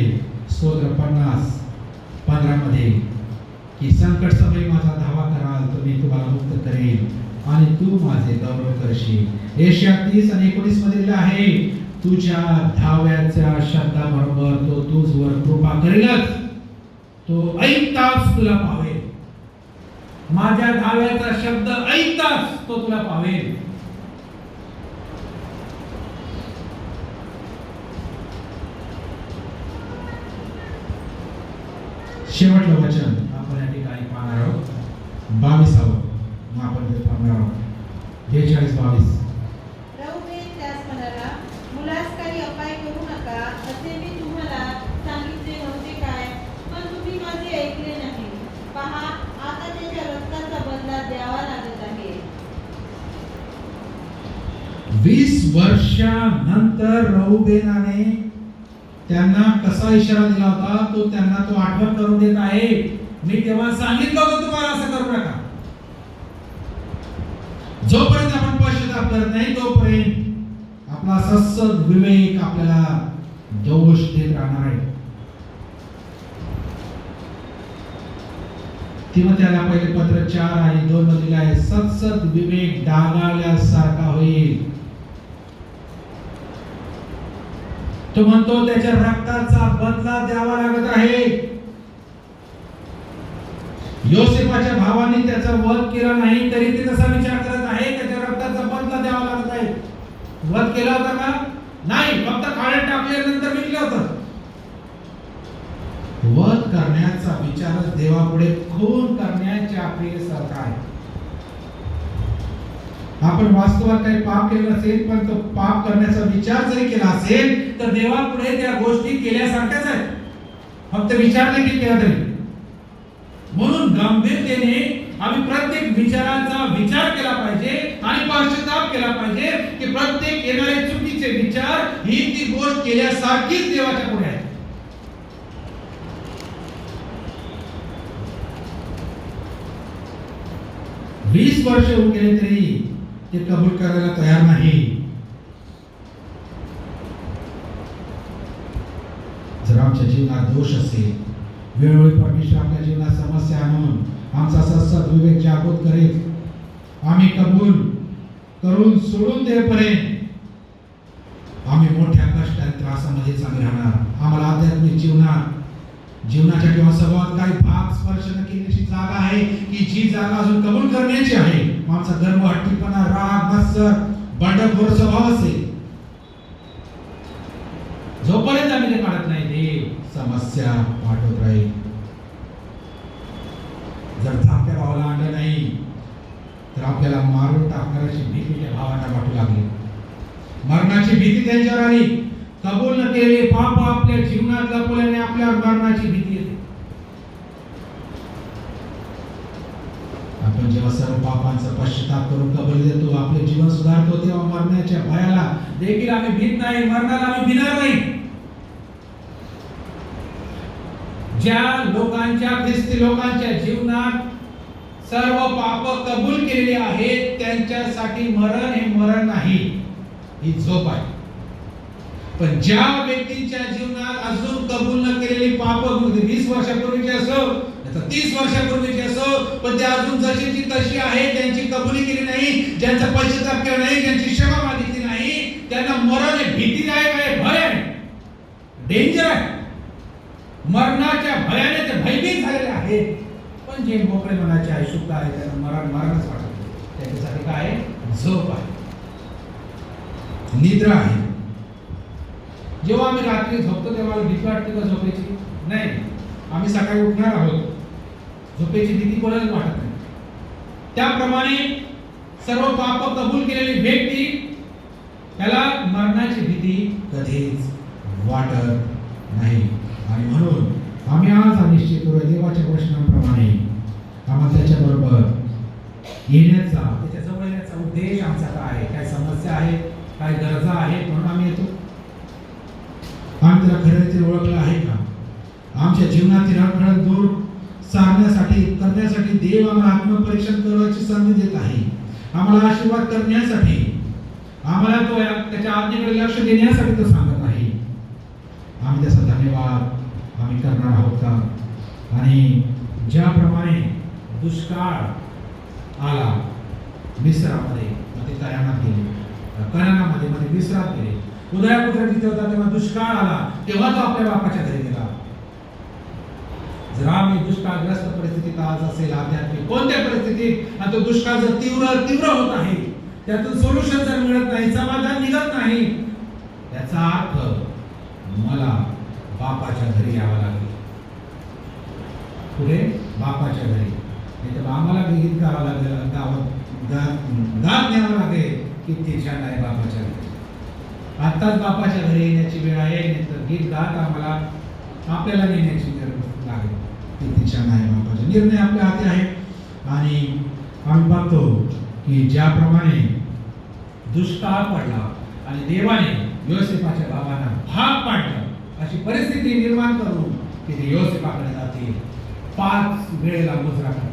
स्तोत्र 50:15 मध्ये की संकट समय माझा धावा कराल तर मी तुम्हाला मुक्त करेन आणि तू माझे गौरव करशील. यशाया 30:19 मध्ये दिले आहे, तुझ्या धाव्याच्या शब्दाबरोबर तो तुझवर कृपा करेलच, तो ऐकताच तुला पावेल. माझ्या धाव्याचा शब्द ऐकताच तो तुला पावेल. शेवटलं वचन आपण या ठिकाणी पाहणार आहोत, 22. मग आपण ते पाहणार आहोत 42-22. रौबेन त्यास म्हणाला, मुलास काही अपाय करू नका असे मी तुम्हाला सांगितले नव्हते काय? पण तुम्ही माझे ऐकले नाही. पहा, आता त्याच्या रक्ताचा बदला द्यावा लागत आहे. 20 वर्षानंतर रौबेनाने त्यांना कसा इशारा दिला होता त्यांना तो आठवण करून देत आहे. मी तेव्हा सांगितलं होतं तुम्हाला असं करू नका. जोपर्यंत आपण पश्चाताप करत नाही तोपर्यंत आपला सत्सद विवेक आपल्याला दोष देत राहणार आहे. तिमोथेला पहिले पत्र 4:2 मध्ये आहे, सत्सद विवेक डागाळल्यासारखा होईल. तो म्हणतो त्याच्या रक्ताचा बदला द्यावा लागत आहे. योसेफाच्या भावाने त्याचा वध केला नाही तरी ते तसा विचार करत आहे, त्याच्या रक्ताचा बदला द्यावा लागत आहे. वध केला होता का? नाही, फक्त खाड्यात टाकल्यानंतर विकलं होतं. वध करण्याचा विचारच देवापुढे खून करण्याच्या क्रियेसारखा आहे. आपण वास्तवात काही पाप केलं नसेल पण तो पाप करण्याचा विचार जरी केला असेल तर देवापुढे त्या गोष्टी केल्यासारख्याच आहेत, फक्त विचार देखील केला तरी. म्हणून गंभीरतेने आम्ही प्रत्येक विचारांचा विचार केला पाहिजे आणि पश्चाताप केला पाहिजे की प्रत्येक येणारे चुकीचे विचार ही ती गोष्ट केल्यासारखीच देवाच्या पुढे आहे. वीस वर्ष होऊन गेले तरी ते कबूल करायला तयार नाही. जर आमच्या जीवनात दोष असेल, वेळोवेळी परमेश्वर आपल्या जीवनात समस्या आणून आमचा सत्सद विवेक जागृत करेल. आम्ही कबूल करून सोडून देईपर्यंत आम्ही मोठ्या कष्ट आणि त्रासामध्येच आम्ही राहणार. आम्हाला आध्यात्मिक जीवनाच्या किंवा स्वभावात काही भाग स्पर्श न केल्याची जागा आहे की जी जागा अजून कबूल करण्याची आहे. मग आमचा गर्व, हट्टीपणा, राग, मत्सर, बंडखोर स्वभाव असेल, जोपर्यंत आम्ही ते काढत नाही ते समस्या वाटत राहील. जर धाकट्या भावाला आणलं नाही तर आपल्याला मारून टाकण्याची भीती त्या भावांना वाटू लागली. मरणाची भीती त्यांच्यावर आली. कबूल न केलेले पाप आपल्या जीवनात लपवल्याने आपल्यावर मरणाची भीती येते. आपण जेव्हा सर्व पापांचा पश्चाताप करून कबूल देतो, आपले जीवन सुधारतो, तेव्हा मरण्याच्या भयाला देखील आम्ही भीत नाही, मरणाला आम्ही भिणार नाही. ज्या लोकांच्या, ख्रिस्ती लोकांच्या जीवनात सर्व पाप कबूल केलेली आहेत त्यांच्यासाठी मरण हे मरण नाही, ही झोप आहे. पण ज्या व्यक्तीच्या जीवनात अजून कबूल न केलेली पाप 20 वर्षापूर्वीची असो, 30 वर्षापूर्वीची असो, पण ते अजून जशीची तशी आहे, त्यांची कबुली केली नाही, ज्यांचा पश्चाताप केला नाही, ज्यांची क्षमा मागितली नाही, त्यांना मरण हे भीतीदायक आहे, भय आहे, डेंजर आहे. मरणाच्या भयाने ते भयभीत झालेले आहेत. पण जे मोकळे मनाचे आहे, शुद्ध आहे, त्यांना मरणच वाटत. त्यांच्यासाठी काय आहे? झोप आहे, निद्रा आहे. जेव्हा आम्ही रात्री झोपतो तेव्हा मला भीती वाटते का झोपेची? नाही. आम्ही सकाळी उठणार आहोत, झोपेची भीती कोणालाच वाटत नाही. त्याप्रमाणे सर्व पाप कबूल केलेली व्यक्ती, त्याला मरणाची भीती कधीच वाटत नाही. आणि म्हणून आम्ही आज हा निश्चित करू, देवाच्या वचनाप्रमाणे आम्हाला त्याच्याबरोबर येण्याचा, त्याच्याजवळ येण्याचा उद्देश आमचा काय आहे, काय समस्या आहे, काय गरजा आहेत, म्हणून आम्ही येतो. आम्ही त्याला खऱ्या ओळखलं आहे का? आमच्या जीवनातील अडथळे दूर सारण्यासाठी, करण्यासाठी देव आम्हाला आत्मपरीक्षण करण्याची संधी देत आहे. आम्हाला आशीर्वाद करण्यासाठी, आम्हाला तो त्याच्या आज्ञेकडे लक्ष देण्यासाठी तो सांगत आहे. आम्ही त्याचा धन्यवाद आम्ही करणार आहोत का? आणि ज्याप्रमाणे दुष्काळ आला मिस्रामध्ये, ते कनानात गेले, कनानामध्ये मिस्रात गेले, उदयापुत्र तिथे होता तेव्हा दुष्काळ आला, तेव्हा तो आपल्या बापाच्या घरी गेला. जर आम्ही दुष्काळग्रस्त परिस्थितीत आज असेल, आध्यात्मिक कोणत्या परिस्थितीत, आणि तो दुष्काळ जर तीव्र होत आहे, त्यातून सोल्युशन जर मिळत नाही, समाधान निघत नाही, याचा अर्थ मला बापाच्या घरी यावं लागेल. पुढे बापाच्या घरी, नाही तर आम्हाला गीत गावं लागेल, गात न्यावं लागेल, किती छान आहे बापाच्या घरी. आत्ताच बापाच्या घरी येण्याची वेळ आहे, नाही तर गीत गात आम्हाला आपल्याला नेण्याची गरज लागेल. किती छान आहे बापाचा निर्णय आपल्या हाती आहे. आणि आम्ही बघतो की ज्याप्रमाणे दुष्काळ पडला आणि देवाने योसेफाच्या भावांना भाग पाडलं, अशी परिस्थिती निर्माण करून की ते योसेफाकडे जातील 5 वेळेला मुजरा करतात.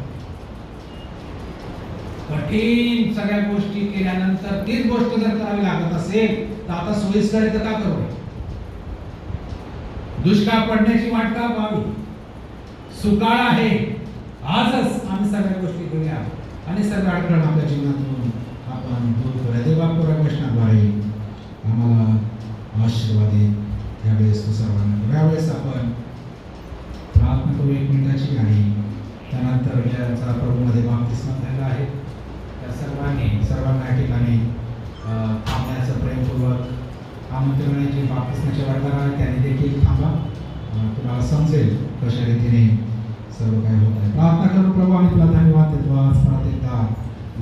कठीण सगळ्या गोष्टी केल्यानंतर तीच गोष्ट जर करावी लागत असेल तर आता सोयीस्कर तर का करू? दुष्काळ पडण्याची वाट का पाहावी? सुकाळ आहे, आजच आम्ही सगळ्या गोष्टी करूया आणि सगळं अडथळा आपल्या जीवनातून आपण दूर करूया. देवापुरा वचनाद्वारे आम्हाला आशीर्वाद देत त्यावेळेस तो सर्वांना. यावेळेस आपण प्रार्थना करू 1 मिनिटाची, आणि त्यानंतर ज्याचा प्रभूमध्ये बाप्तिस्मा झालेला आहे त्या सर्वांना या ठिकाणी थांबण्याचं प्रेमपूर्वक आमंत्रण आहे. जे बाप्तिस्माचे वाटणार आहे त्यांनी देखील थांबा, तुम्हाला समजेल कशा रीतीने सर्व काय होत आहे. प्रार्थना करू. प्रभू आम्ही तुला धन्यवाद देतो आज परत एकदा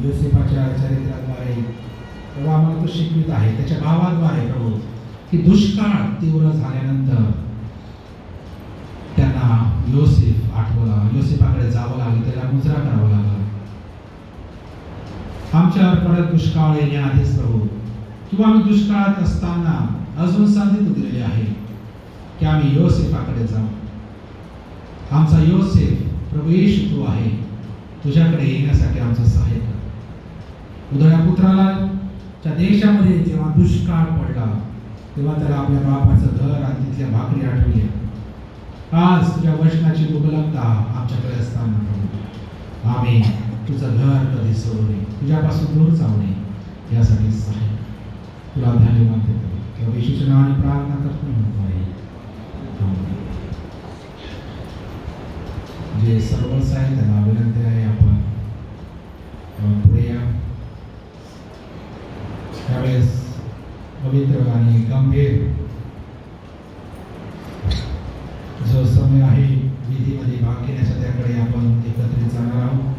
योसेफाच्या चरित्राद्वारे प्रभू आम्हाला तो शिकवित आहे, त्याच्या भावाद्वारे प्रभू, की दुष्काळ तीव्र झाल्यानंतर त्यांना योसेफ आठवला, योसेफाकडे जावं लागलं, त्याला मुजरा करावा लागला. आमच्यावर परत दुष्काळ येण्याआधीच प्रभू, किंवा आम्ही दुष्काळात असताना अजून संधी तू दिलेली आहे की आम्ही योसेफाकडे जाऊ. आमचा योसेफ प्रभू येशू तू आहे, तुझ्याकडे येण्यासाठी आमचं सहाय्य कर. उदया पुत्राला त्या देशामध्ये जेव्हा दुष्काळ पडला तेव्हा त्याला आपल्या बापाचं घर आणि तिथल्या भाकरी आठवल्या. आज तुझ्या वचनाची मुबलकता आमच्याकडे असताना प्रभू, आम्ही तुझं घर कधी सोडू नये, तुझ्यापासून दूर जाऊ नये, यासाठी सहाय्य. तुला धन्यवाद देतो. येशूच्या नावाने प्रार्थना करतो म्हणतो आहे. जे सर्वच आहे त्यांना विनंती आहे, आपण पुढे या. पवित्र आणि गंभीर जो समय आहे विधीमध्ये भाग घेण्याचा त्याकडे आपण एकत्रित जाणार आहोत.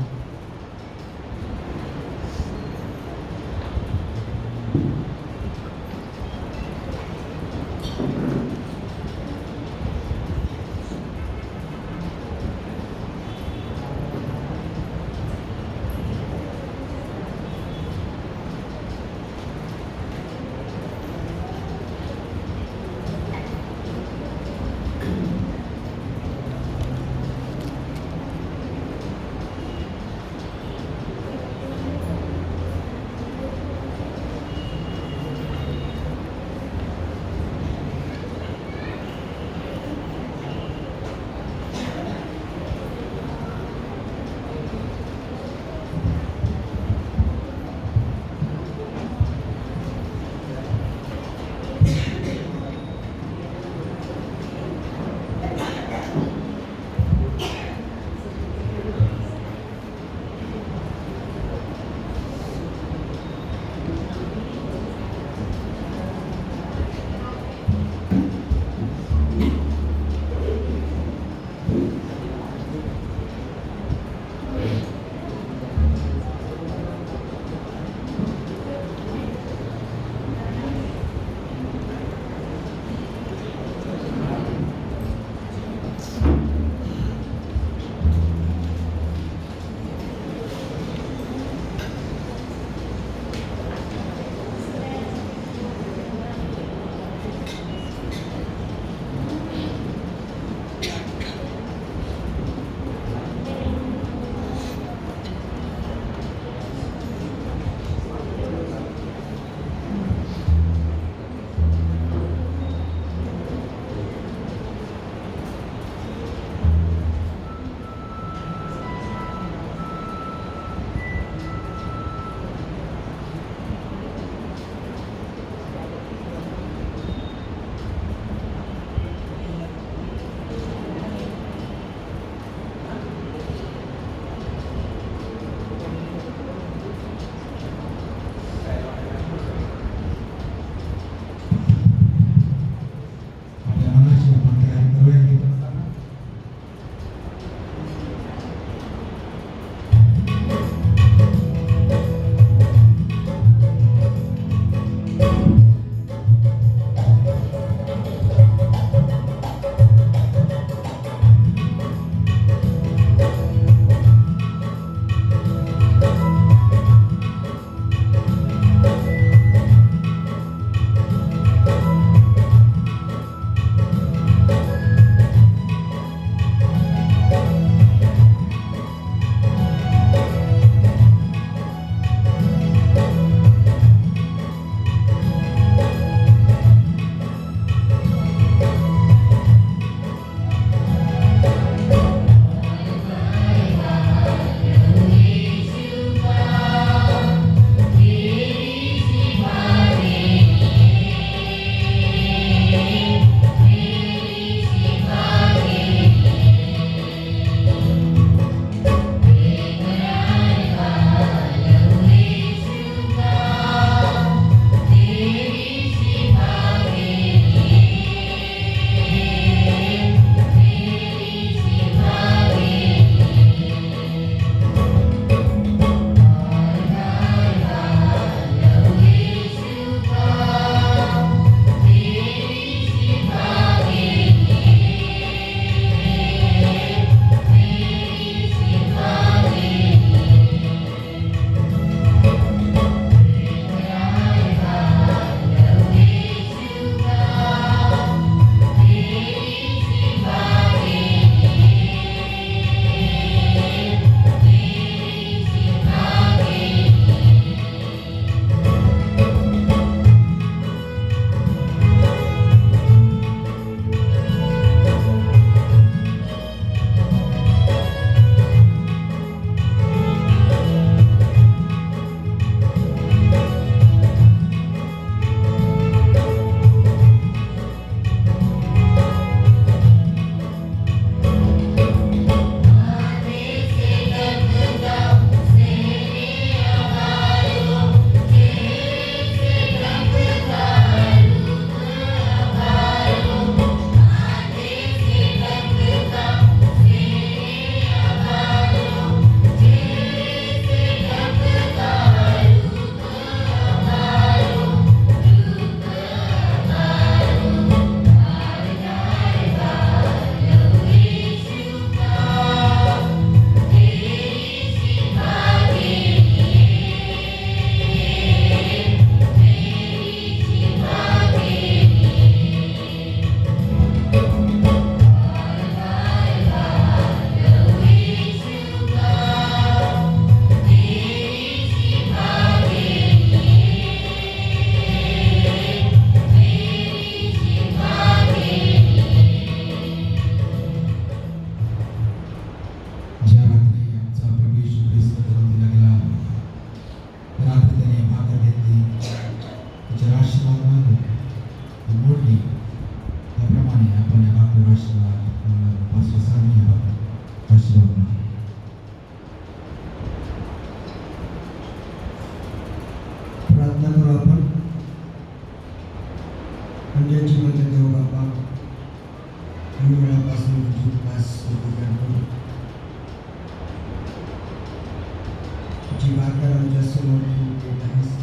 भाकर आमच्या समोर ठेवून देत आहेस.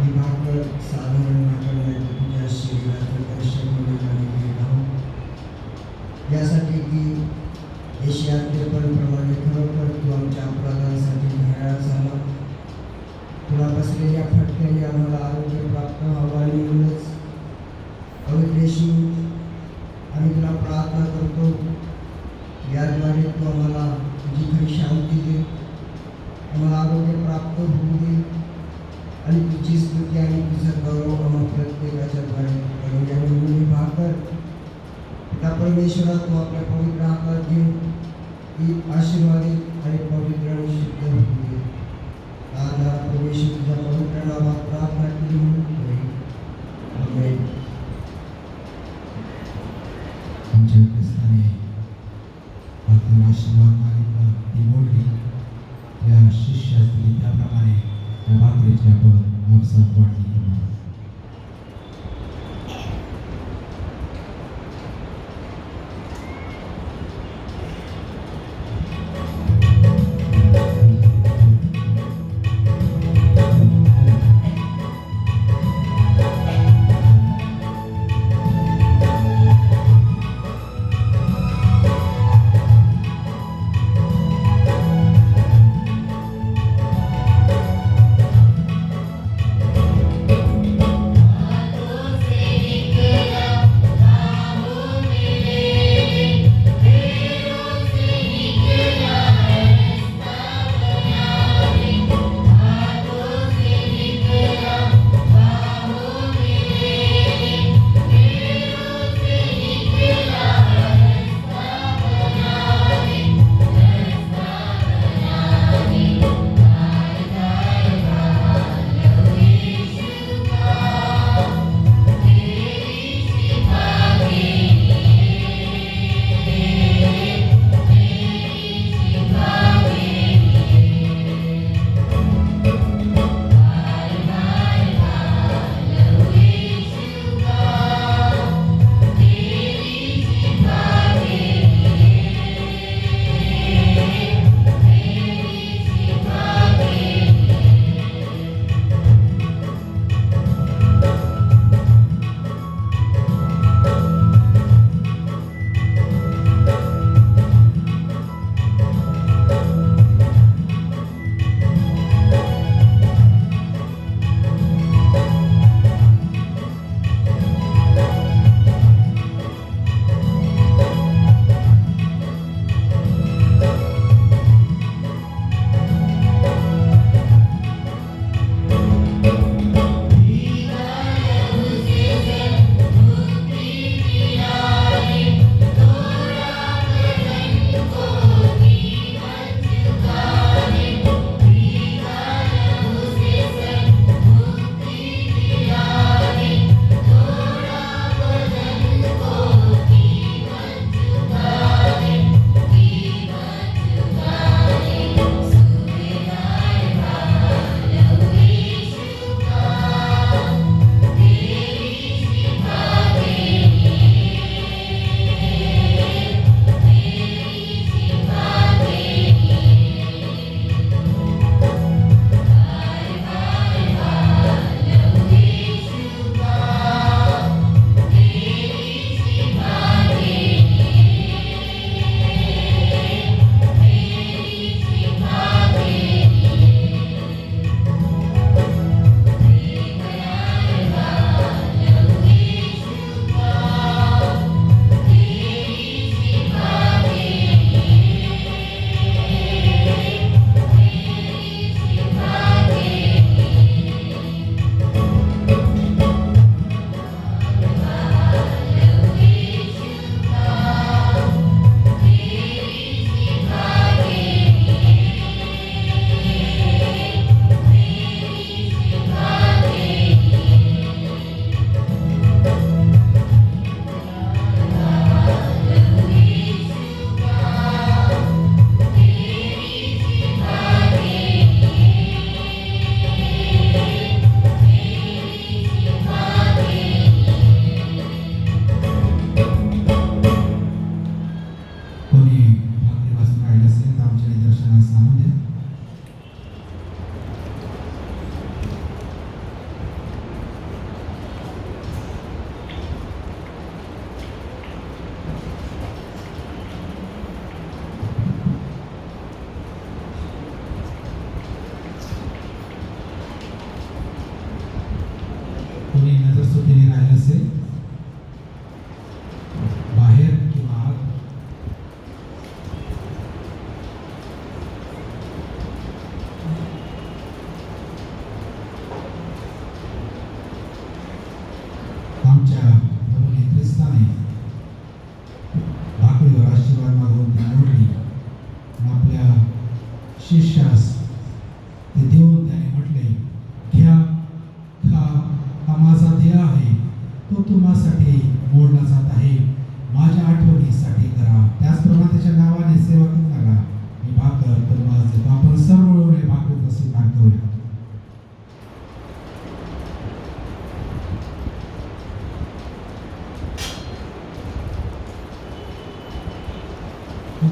ही भाकर साधारण भाकर नाही तर तुझ्या शरीराचं दर्शक म्हणून आम्ही घेत आहोत. यासाठी की एशियातले प्रमाणे खरोखर तू आमच्या अपराधांसाठी घायाळ झाला. तुला बसलेल्या फटक्याने आम्हाला आरोग्य प्राप्त व्हावं आणि म्हणूनच पवित्र येशू आम्ही तुला प्रार्थना करतो. याद्वारे तू आम्हाला तुझी खरी शांती दे, आम्हाला आरोग्य प्राप्त होऊ दे आणि तुझी स्तुती आणि तुझा गौरव आम्हा प्रत्येकाच्या द्वारे करून द्या. म्हणून ही भाकर पिता परमेश्वरा तू आपल्या पवित्र हातात घेऊन ती आशीर्वादित आणि पवित्र आणि शुद्ध होऊ दे. आधार परमेश्वर तुझ्या पवित्र नावात प्रार्थना केली म्हणून आमेन. आमच्या ख्रिस्ताने आपण आशीर्वाद मागितला ती बोलली या शिष्य असतील त्याप्रमाणे त्या भाकरीची आपण आपसात वाटणी करणार.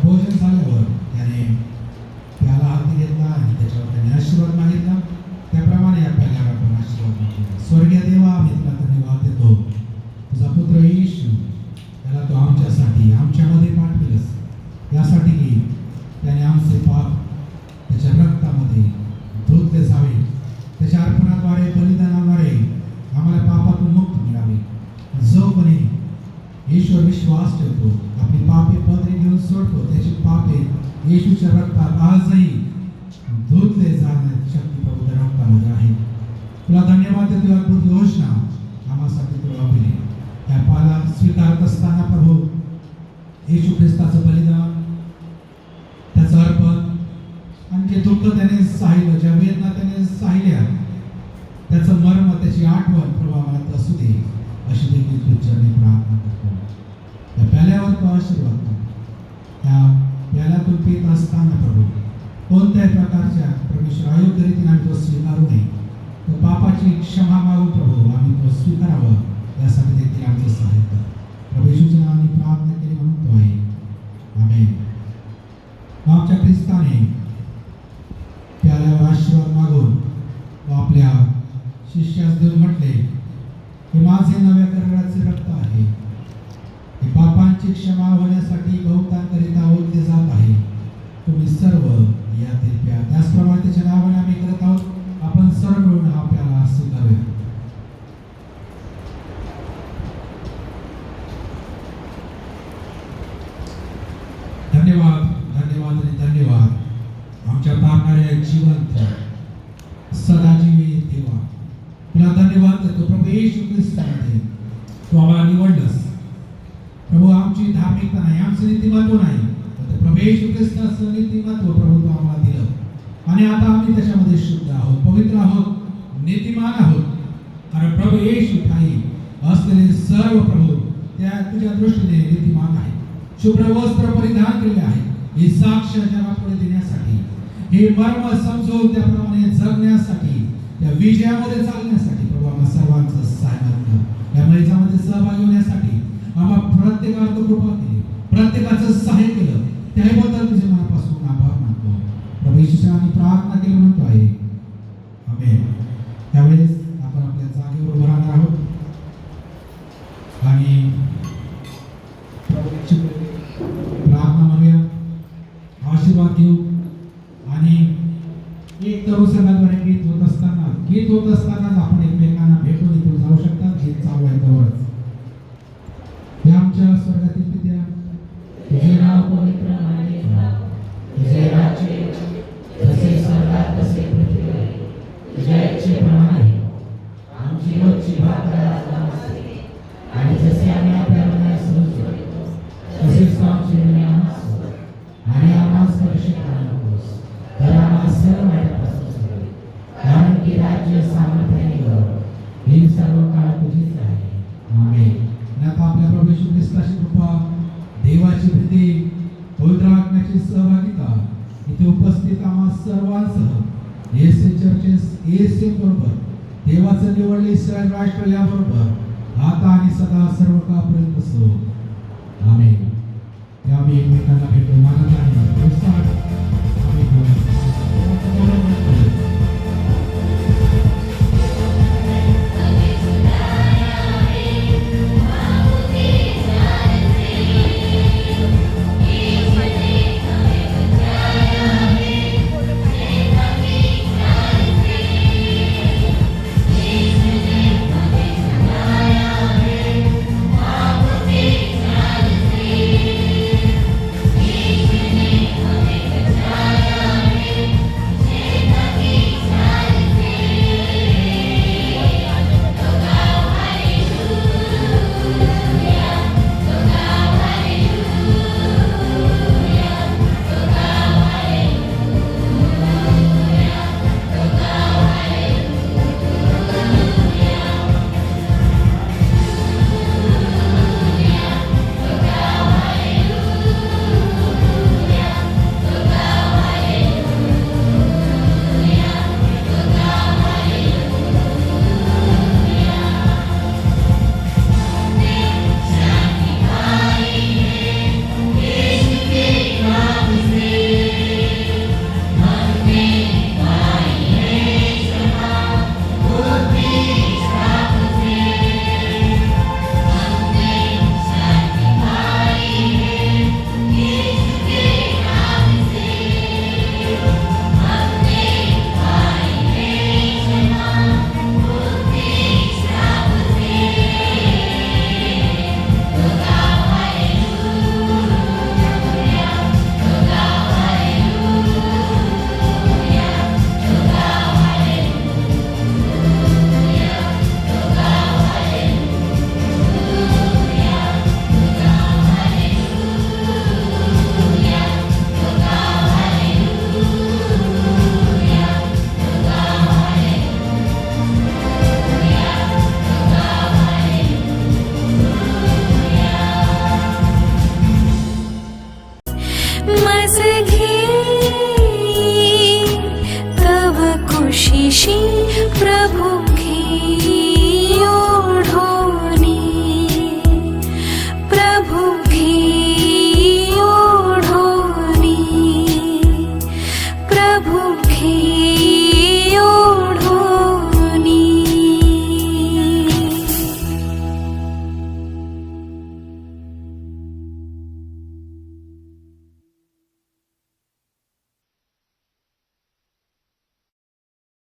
भोजन झाल्यावर त्याने प्याला हाती घेतला आणि त्याच्यावर त्याने आशीर्वाद मागितला. त्याप्रमाणे या प्याल्यावर आपण आशीर्वाद मागितला. स्वर्गीय देवा, आम्ही तुला धन्यवाद देतो. तुझा पुत्र येशू त्याला तो आमच्यासाठी आमच्यामध्ये पाठविलस, यासाठी की त्याने आमचे पाप त्याच्या रक्तामध्ये धुतले जावे. त्याच्या अर्पणाद्वारे, बलिदानाद्वारे आम्हाला पापातून मुक्त मिळावे. जो कोणी येशूवर विश्वास ठेवतो, आपली पापे पदरी घेऊन सोडतो, त्याची पापे येशूच्या रक्तात आजही धुतले जाण्याची शक्ती प्रभू त्या रक्तामध्ये आहे. तुला धन्यवाद देतो. अद्भुत घोषणा आम्हासाठी तुला दिली. त्या पाला स्वीकारत असताना प्रभू येशू ख्रिस्ताचं बलिदान, त्याचं अर्पण आणि जे दुःख त्याने साहिलं, ज्या वेदना त्याने साहिल्या, त्याचं मर्म, त्याची आठवण प्रभू आम्हाला असू दे, अशी देखील तुझ्याने प्रार्थना करतो. त्या प्याल्यावर तो आशीर्वाद कर. त्या प्याल्यातून पीत असताना प्रभू कोणत्याही प्रकारच्या परमेश्वर अयोग्य रीतीने आम्ही तो स्वीकारू नये. तो पापाची क्षमा मागू प्रभू, आम्ही तो स्वीकारावं, यासाठी देखील आमचं सहाय्य कर. प्रभू येशूच्या नावाने प्रार्थना केली म्हणतो आहे. आमेन. आमच्या ख्रिस्ताने प्याल्यावर आशीर्वाद मागून व आपल्या शिष्यास देऊन म्हटले, हे माझे नव्या कराराचे रक्त आहे, हे पापांची क्षमा होण्यासाठी बहुतांकरिता ओतले जात आहे. तुम्ही सर्व यातील प्या. त्याचप्रमाणे त्याच्या नावाने आम्ही करत आहोत. आपण सर्व मिळून हा प्याला स्वीकारूया. धन्यवाद, धन्यवाद आणि धन्यवाद आमच्या पाहणाऱ्या जिवंत सदाजीवी देवा. तुला धन्यवाद देतो प्रभू येशू ख्रिस्तामध्ये तू आम्हाला निवडलंस. प्रभू आमची धार्मिकता नाही, आमचं नीतिमत्व नाही, तर प्रभू येशू ख्रिस्ताचं नीतिमत्व प्रभू तू आम्हाला दिलं आणि आता आम्ही त्याच्यामध्ये शुद्ध आहोत, पवित्र आहोत, नीतिमान आहोत. कारण प्रभू येशू ठाई असलेले सर्व प्रभू त्या तुझ्या दृष्टीने नीतिमान आहे. शुभ्र वस्त्र परिधान केले आहे, हे साक्ष जगापुढे देण्यासाठी, हे मर्म समजून त्याप्रमाणे जगण्यासाठी, त्या विजयामध्ये चालण्यासाठी प्रभू आम्हा सर्वांचं सहाय्य कर. या मैदानामध्ये सहभागी होण्यासाठी आम्हा प्रत्येकाला तो कृपा केली, प्रत्येकाचं सहाय्य केलं, त्याबद्दल तुझे मनापासून आभार मानतो. प्रभू येशूच्या नावाने प्रार्थना केली म्हणतो आहे. आमेन. त्यावेळेस आपण आपल्या जागेवर उभं राहणार आहोत आणि प्रार्थना म्हणूया, आशीर्वाद घेऊ आणि एक तरुण संघाद्वारे गीत होत असतानाच आपण एकमेकांना भेटून इथून जाऊ शकतात. गीत चालू आहे तेवढंच. हे आमच्या स्वर्गातील पित्या, तुझे नाव पवित्र मानले जावो, तुझे राज्य जसे स्वर्गात तसे पृथ्वीवर, तुझ्या इच्छेप्रमाणे आमची रोजची भाकर आज आम्हाला दे, आणि जसे आम्ही आपल्या गुन्ह्यास समजतो तसेच आमची गुन्हे आम्हाला सोड, आणि आम्हाला स्पर्श करू नकोस, तर आम्हाला सर्व वाईटापासून सोड. कारण की राज्य, सामर्थ्य आणि गौरव ही सर्व काळ तुझीच आहे. आमेन. आता आपल्या प्रभू येशू ख्रिस्ताची कृपा, देवाची प्रीती, पवित्र आत्म्याची सहभागिता इथे उपस्थित आम्हा सर्वांसह एसे चर्चेस एसे बरोबर देवाचं निवडले इस्रायल राष्ट्र याबरोबर आता आणि सदा सर्व काळपर्यंत असो. आमेन. आम्ही एकमेकांना भेटू.